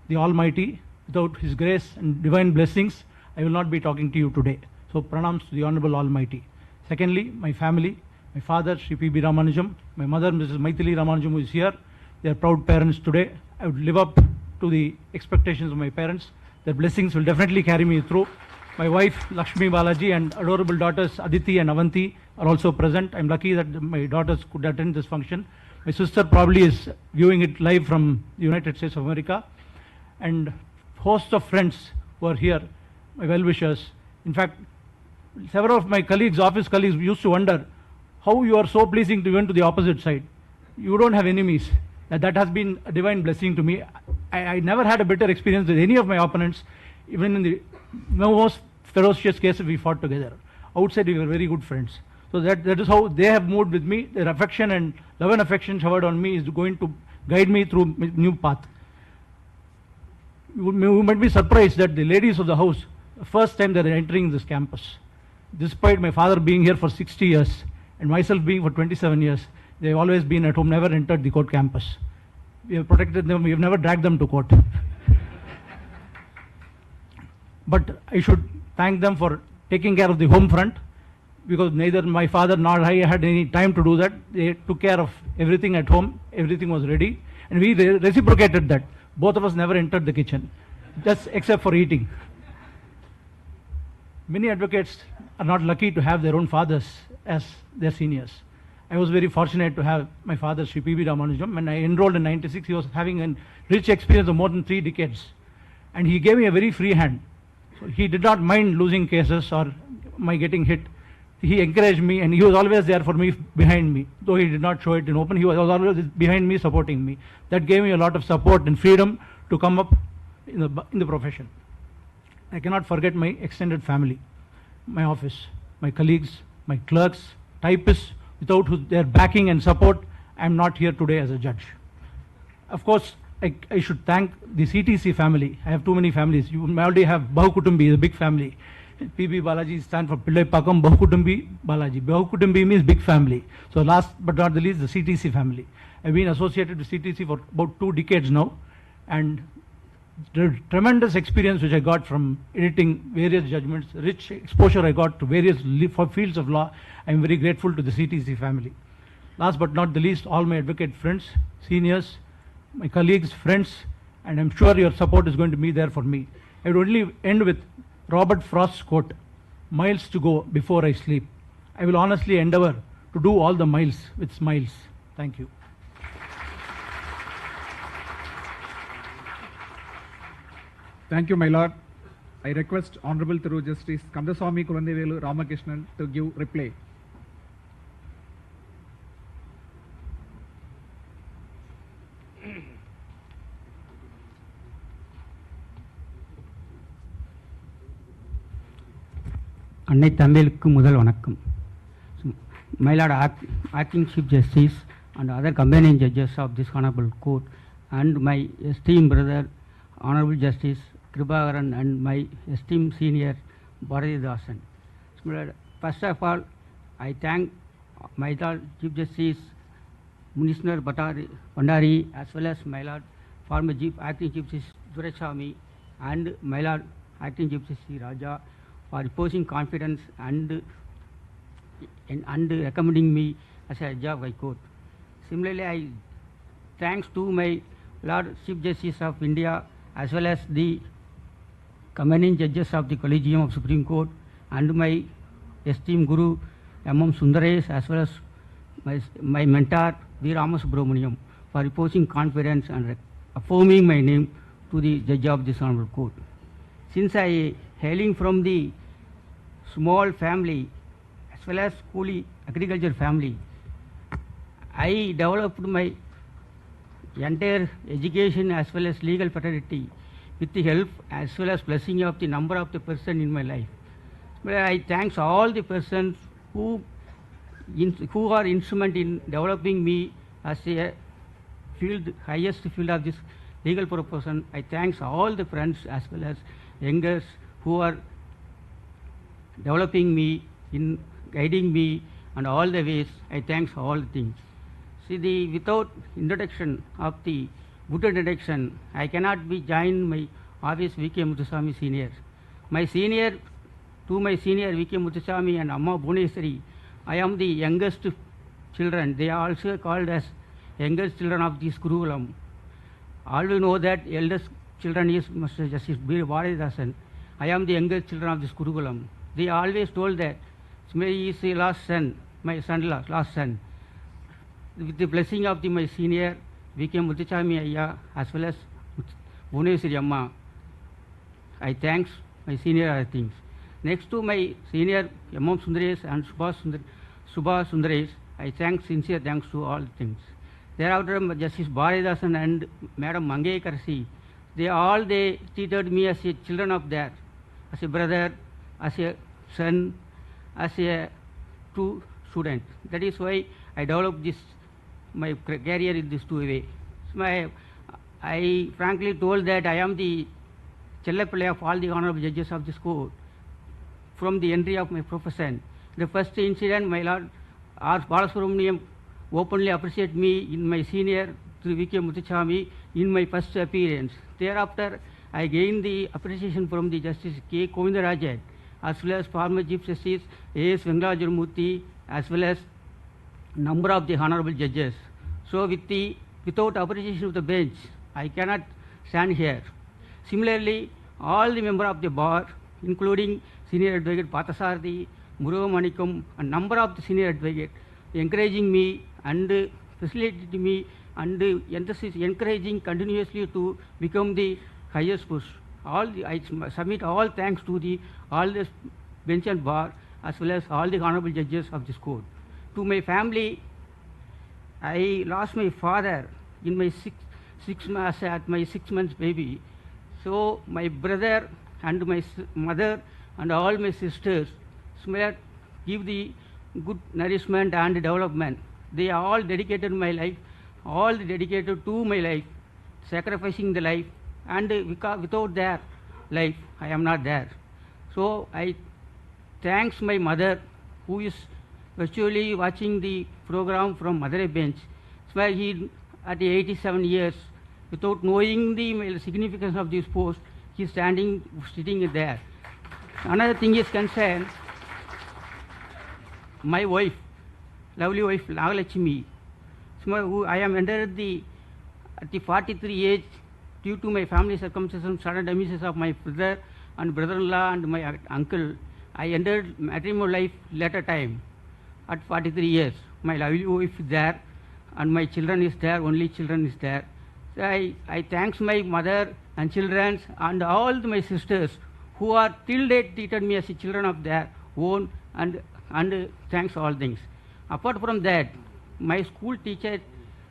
The Almighty, without His grace and divine blessings, I will not be talking to you today. So pranams to the Honorable Almighty. Secondly, my family, my father, Sri P.B. Ramanujam, my mother, Mrs. Maithili Ramanujam, who is here. They are proud parents today. I would live up to the expectations of my parents. Their blessings will definitely carry me through. My wife, Lakshmi Balaji, and adorable daughters, Aditi and Avanti, are also present. I'm lucky that my daughters could attend this function. My sister probably is viewing it live from the United States of America. And host of friends who are here, my well-wishers. In fact, several of my colleagues, office colleagues, used to wonder how you are so pleasing to even to the opposite side. You don't have enemies. That has been a divine blessing to me. I never had a better experience with any of my opponents. Even in the most ferocious cases, we fought together. Outside, we were very good friends. So that is how they have moved with me. Their affection and love and affection showered on me is going to guide me through a new path. You might be surprised that the ladies of the house, the first time they are entering this campus, despite my father being here for 60 years and myself being for 27 years, they have always been at home, never entered the court campus. We have protected them, we have never dragged them to court. But I should thank them for taking care of the home front, because neither my father nor I had any time to do that. They took care of everything at home, everything was ready, and we reciprocated that. Both of us never entered the kitchen, just except for eating. Many advocates are not lucky to have their own fathers as their seniors. I was very fortunate to have my father, Sri P.B. Ramanujam. When I enrolled in '96, he was having a rich experience of more than 3 decades. And he gave me a very free hand. So he did not mind losing cases or my getting hit. He encouraged me, and he was always there for me, behind me. Though he did not show it in open, he was always behind me, supporting me. That gave me a lot of support and freedom to come up in the profession. I cannot forget my extended family, my office, my colleagues, my clerks, typists, without their backing and support, I am not here today as a judge. Of course, I should thank the CTC family. I have too many families. You may already have Bahukutumbi, the big family. PB Balaji stands for Pillai Pakam Bahukutumbi Balaji. Bahukutumbi means big family. So last but not the least, the CTC family. I've been associated with CTC for about 2 decades now, and the tremendous experience which I got from editing various judgments, rich exposure I got to various fields of law, I'm very grateful to the CTC family. Last but not the least, all my advocate friends, seniors, my colleagues, friends, and I'm sure your support is going to be there for me. I would only end with Robert Frost's quote, "Miles to go before I sleep." I will honestly endeavor to do all the miles with smiles. Thank you. Thank you, my lord. I request Honorable Thiru Justice Kandaswamy Kulandevelu Ramakrishnan to give reply. அன்னை தமிழுக்கு முதல் வணக்கம். My Lord Acting Chief Justice and other companion judges of this honorable court, and my esteemed brother Honorable Justice Kribakaran, and my esteemed senior Bharatidasan. First of all, I thank my Lord Chief Justice Munisnar Bandari, as well as my Lord former Acting Chief Justice Durachami, and my Lord Acting Chief Justice Raja for reposing confidence and recommending me as a judge of High Court. Similarly, I thanks to my Lord Chief Justice of India, as well as the commanding judges of the Collegium of Supreme Court, and my esteemed Guru M.M. Sundaresh, as well as my mentor V. Ramasubramaniam, for reposing confidence and affirming my name to the judge of this honorable court. Since I hailing from the small family as well as coolie agriculture family, I developed my entire education as well as legal fraternity with the help as well as blessing of the number of the person in my life. But I thanks all the persons who are instrument in developing me as a highest field of this legal profession. I thanks all the friends as well as youngers who are developing me, in guiding me, and all the ways. I thanks all the things. See, without introduction of the good introduction, I cannot be joined my office V.K. Muthuswamy Senior. My senior V.K. Muthuswamy and Amma Bhuvaneswari, I am the youngest children. They are also called as youngest children of this Gurukulam. All we know that eldest children is Mr. Justice B. Bharathasan. I am the youngest children of this Gurukulam. They always told that he is the last son, my son-in-law, last son. With the blessing of my senior V.K. Muthuswamy Ayya as well as Bhuvaneswari Amma, I thanks my senior other things. Next to my senior M.M. Sundaresh and Subha Sundaresh, I thank sincere thanks to all things. Thereafter, Justice Bharathasan and Madam Mangekarsi, they treated me as a children of theirs, as a brother, as a son, as a true student. That is why I developed my career in this two way. I frankly told that I am the Chellapillai of all the honorable judges of this court from the entry of my profession. The first incident, my Lord R. Balasubramaniam openly appreciated me in my senior V.K. Muthuswamy in my first appearance. Thereafter, I gained the appreciation from the Justice K. Govindarajan as well as former Chief Justice A.S. Vengadajamurthy as well as number of the honorable judges. So without appreciation of the bench, I cannot stand here. Similarly, all the members of the bar, including Senior Advocate Pathasarthi, Muruga Manikam, a number of the senior advocates, encouraging me and facilitating me and encouraging continuously to become the highest post. I submit all thanks to all the bench and bar as well as all the honorable judges of this court. To my family, I lost my father in my at my 6 months baby. So my brother and my mother and all my sisters give the good nourishment and development. They all dedicated my life, all dedicated to my life, sacrificing the life, and without their life, I am not there. So I thanks my mother, who is virtually watching the program from Madurai bench. Where he, at 87 years, without knowing the significance of this post, he is sitting there. Another thing is concerned, my wife, lovely wife, Nagalakshmi, who I am entered at the 43 age due to my family circumstances, sudden demise of my brother and brother-in-law and my uncle. I entered matrimonial life later time at 43 years. My lovely wife is there and my children is there, only children is there. So I thanks my mother and children and all my sisters who are till date treated me as a children of their own and thanks all things. Apart from that, my school teacher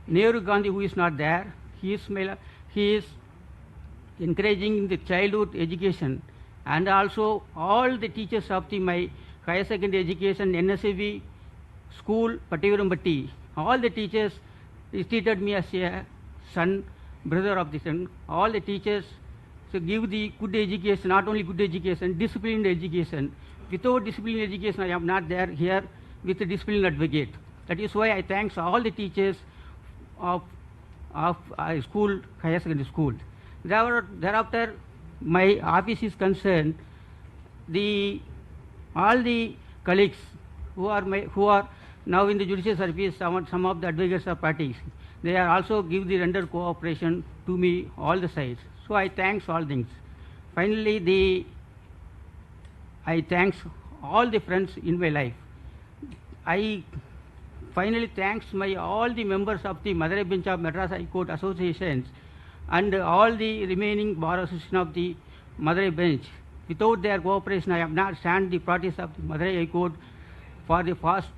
Nehru Gandhi, who is not there, he is encouraging the childhood education, and also all the teachers of my higher secondary education, NSAV school, Pativirambatti, all the teachers treated me as a son, brother of the son. All the teachers give the good education, not only good education, disciplined education. Without disciplined education, I am not there here with a disciplined advocate. That is why I thanks all the teachers of school, higher secondary school. Thereafter, my office is concerned, all the colleagues who are now in the judicial service, some of the advocates are parties, they are also give the render cooperation to me all the sides. So I thanks all things. Finally, I thanks all the friends in my life. I finally thanks all the members of the Madurai bench of Madras High Court associations and all the remaining bar association of the Madurai bench. Without their cooperation, I have not stand the practice of the Madurai High Court for the past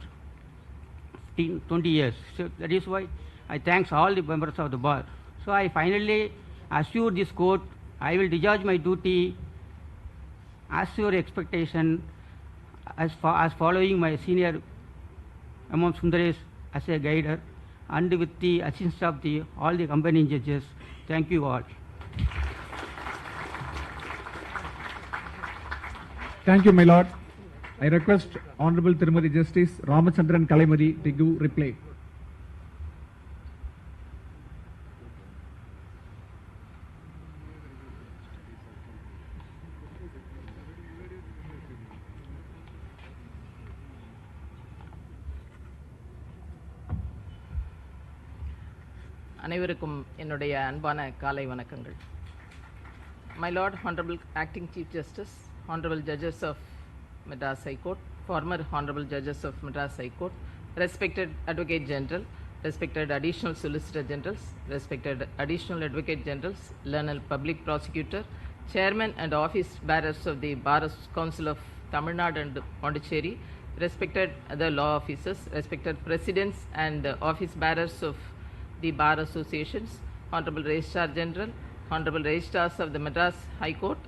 20 years. So that is why I thanks all the members of the bar. So I finally assure this court, I will discharge my duty as your expectation, as following my senior M.M. Sundaresh as a guider, and with the assistance of all the accompanying judges. Thank you all. Thank you, my lord. I request Honorable Tirumati Justice Ramachandran Kalaimari to give reply. அனைவருக்கும் என்னுடைய அன்பான காலை வணக்கங்கள். My Lord, Honorable Acting Chief Justice, Honorable Judges of Madras High Court, former Honorable Judges of Madras High Court, respected Advocate General, respected Additional Solicitor Generals, respected Additional Advocate Generals, learned Public Prosecutor, Chairman and Office Bearers of the Bar Council of Tamil Nadu and Pondicherry, respected other law officers, respected Presidents and Office Bearers of the Bar Associations, Honorable Registrar General, Honorable Registrars of the Madras High Court,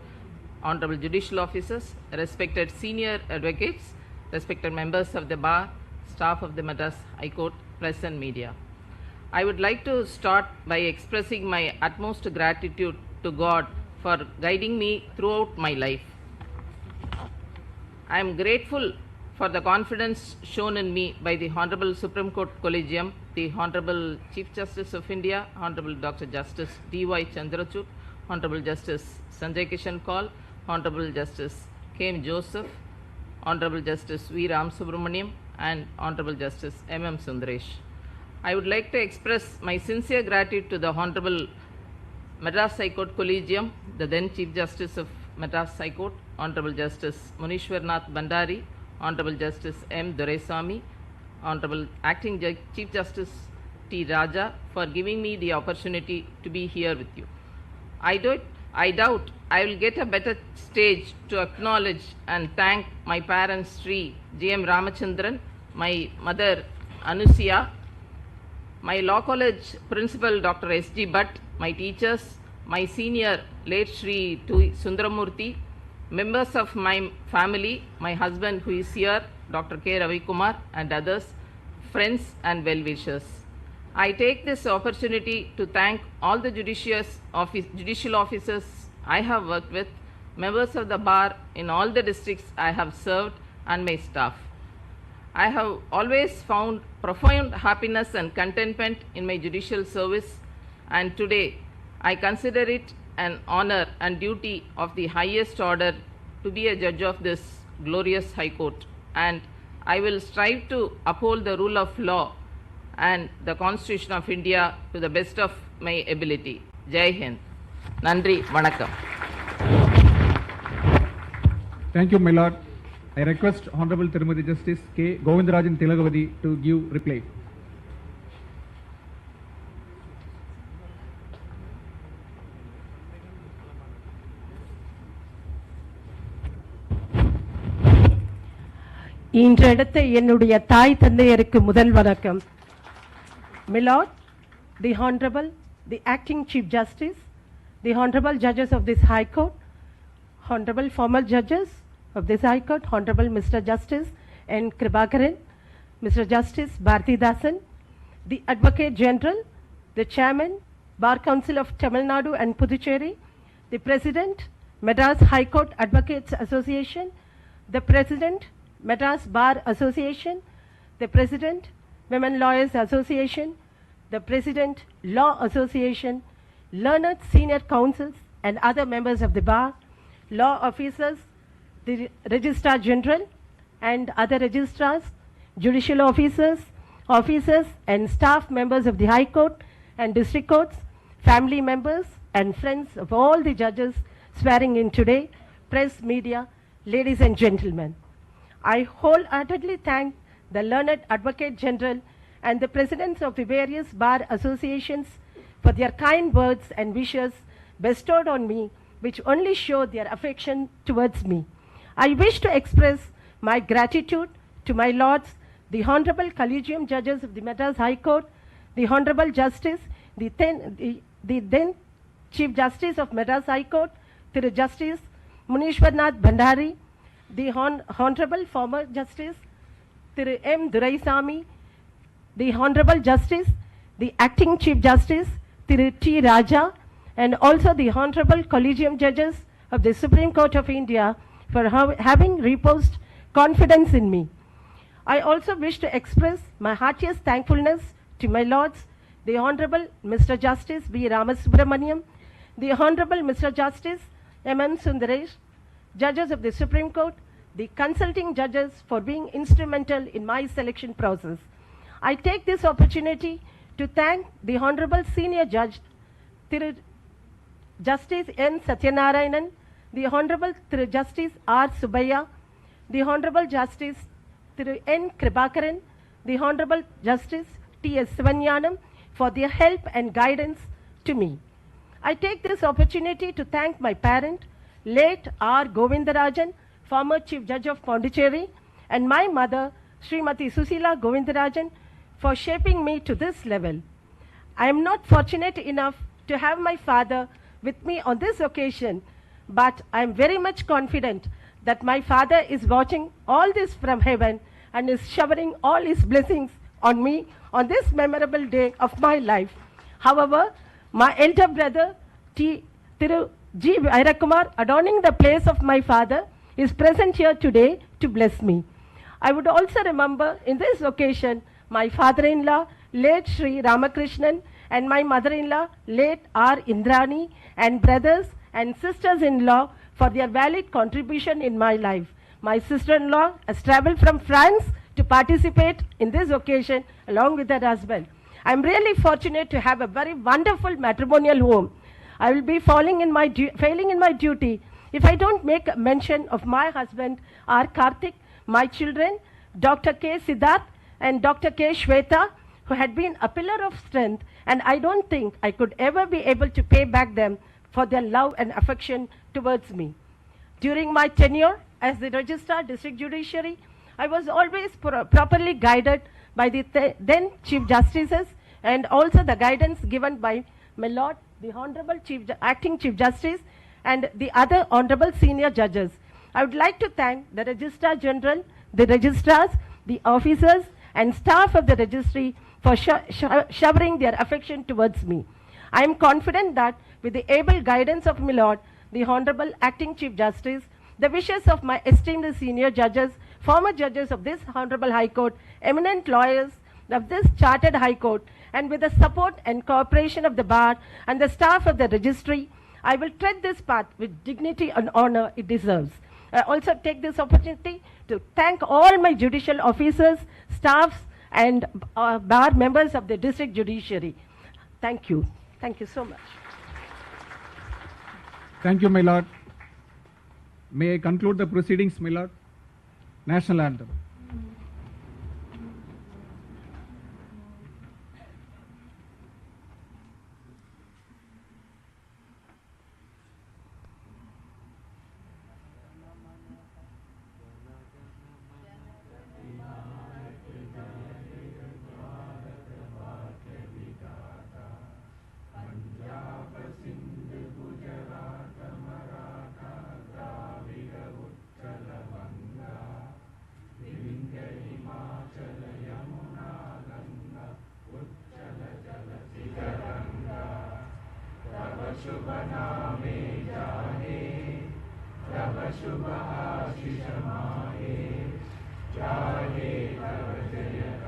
Honorable Judicial Officers, respected Senior Advocates, respected members of the Bar, staff of the Madras High Court, press and media. I would like to start by expressing my utmost gratitude to God for guiding me throughout my life. I am grateful for the confidence shown in me by the Honorable Supreme Court Collegium, the Honorable Chief Justice of India, Honorable Dr. Justice D.Y. Chandrachud, Honorable Justice Sanjay Kishan Kaul, Honorable Justice K.M. Joseph, Honorable Justice V. Ram Subramaniam, and Honorable Justice M.M. Sundaresh. I would like to express my sincere gratitude to the Honorable Madras High Court Collegium, the then Chief Justice of Madras High Court, Honorable Justice Munishwarnath Bandari, Honorable Justice M. Doraisamy, Honorable Acting Chief Justice T. Raja, for giving me the opportunity to be here with you. I doubt I will get a better stage to acknowledge and thank my parents Sri G.M. Ramachandran, my mother Anusia, my law college principal Dr. S.G. Bhatt, my teachers, my senior late Sri Sundaramurthy, members of my family, my husband who is here, Dr. K. Ravi Kumar, and others, friends and well-wishers. I take this opportunity to thank all the judicial officers I have worked with, members of the bar in all the districts I have served, and my staff. I have always found profound happiness and contentment in my judicial service, and today I consider it an honor and duty of the highest order to be a judge of this glorious High Court, and I will strive to uphold the rule of law and the Constitution of India to the best of my ability. Jai Hind. Nandri Vanakkam. Thank you, my lord. I request Honorable Tirumati Justice K. Govindarajan Tilagavadi to give reply. இன்றெடுத்த என்னுடைய தாய் தந்தையருக்கு முதல் வணக்கம். My Lord, the Honorable, the Acting Chief Justice, the Honorable Judges of this High Court, Honorable former Judges of this High Court, Honorable Mr. Justice N. Kribakaran, Mr. Justice Bharti Dasan, the Advocate General, the Chairman, Bar Council of Tamil Nadu and Puducherry, the President, Madras High Court Advocates Association, the President, Madras Bar Association, the President, Women Lawyers Association, the President, Law Association, learned senior counsels and other members of the bar, law officers, the Registrar General and other registrars, judicial officers and staff members of the High Court and District Courts, family members and friends of all the judges swearing in today, press, media, ladies and gentlemen. I wholeheartedly thank the learned Advocate General and the presidents of the various bar associations for their kind words and wishes bestowed on me, which only show their affection towards me. I wish to express my gratitude to my lords, the Honorable Collegium Judges of the Madras High Court, the Honorable Justice, the then Chief Justice of Madras High Court, Thiru Justice Munishwarnath Bandari, the Honorable former Justice Thiru M. Doraisamy, the Honorable Justice, the Acting Chief Justice Thiru T. Raja, and also the Honorable Collegium Judges of the Supreme Court of India, for having reposed confidence in me. I also wish to express my heartiest thankfulness to my lords, the Honorable Mr. Justice B. Ramasubramaniam, the Honorable Mr. Justice M.N. Sundaresh, judges of the Supreme Court, the consulting judges for being instrumental in my selection process. I take this opportunity to thank the Honorable Senior Judge, Thiru Justice N. Satyanarayanan, the Honorable Thiru Justice R. Subbayya, the Honorable Justice Thiru N. Kribakaran, the Honorable Justice T. S. Sivanyanam for their help and guidance to me. I take this opportunity to thank my parent, late R. Govindarajan, former Chief Judge of Pondicherry, and my mother, Srimati Susila Govindarajan, for shaping me to this level. I am not fortunate enough to have my father with me on this occasion, but I am very much confident that my father is watching all this from heaven and is showering all his blessings on me on this memorable day of my life. However, my elder brother, Thiru G. Vairakumar, adorning the place of my father, is present here today to bless me. I would also remember in this occasion my father-in-law, late Sri Ramakrishnan, and my mother-in-law, late R. Indrani, and brothers and sisters-in-law for their valid contribution in my life. My sister-in-law has traveled from France to participate in this occasion along with her husband. I am really fortunate to have a very wonderful matrimonial home. I will be failing in my duty if I don't make a mention of my husband, R. Karthik, my children, Dr. K. Siddharth and Dr. K. Shweta, who had been a pillar of strength, and I don't think I could ever be able to pay back them for their love and affection towards me. During my tenure as the Registrar District Judiciary, I was always properly guided by the then Chief Justices and also the guidance given by my Lord, the Honorable Acting Chief Justice and the other Honorable Senior Judges. I would like to thank the Registrar General, the Registrars, the officers and staff of the Registry for showering their affection towards me. I am confident that with the able guidance of my Lord, the Honorable Acting Chief Justice, the wishes of my esteemed senior judges, former judges of this Honorable High Court, eminent lawyers of this Chartered High Court, and with the support and cooperation of the Bar and the staff of the Registry, I will tread this path with dignity and honor it deserves. I also take this opportunity to thank all my judicial officers, staffs, and Bar members of the District Judiciary. Thank you. Thank you so much. Thank you, my lord. May I conclude the proceedings, my lord? National Anthem. शुभ आशीष माहे जाहे तव जय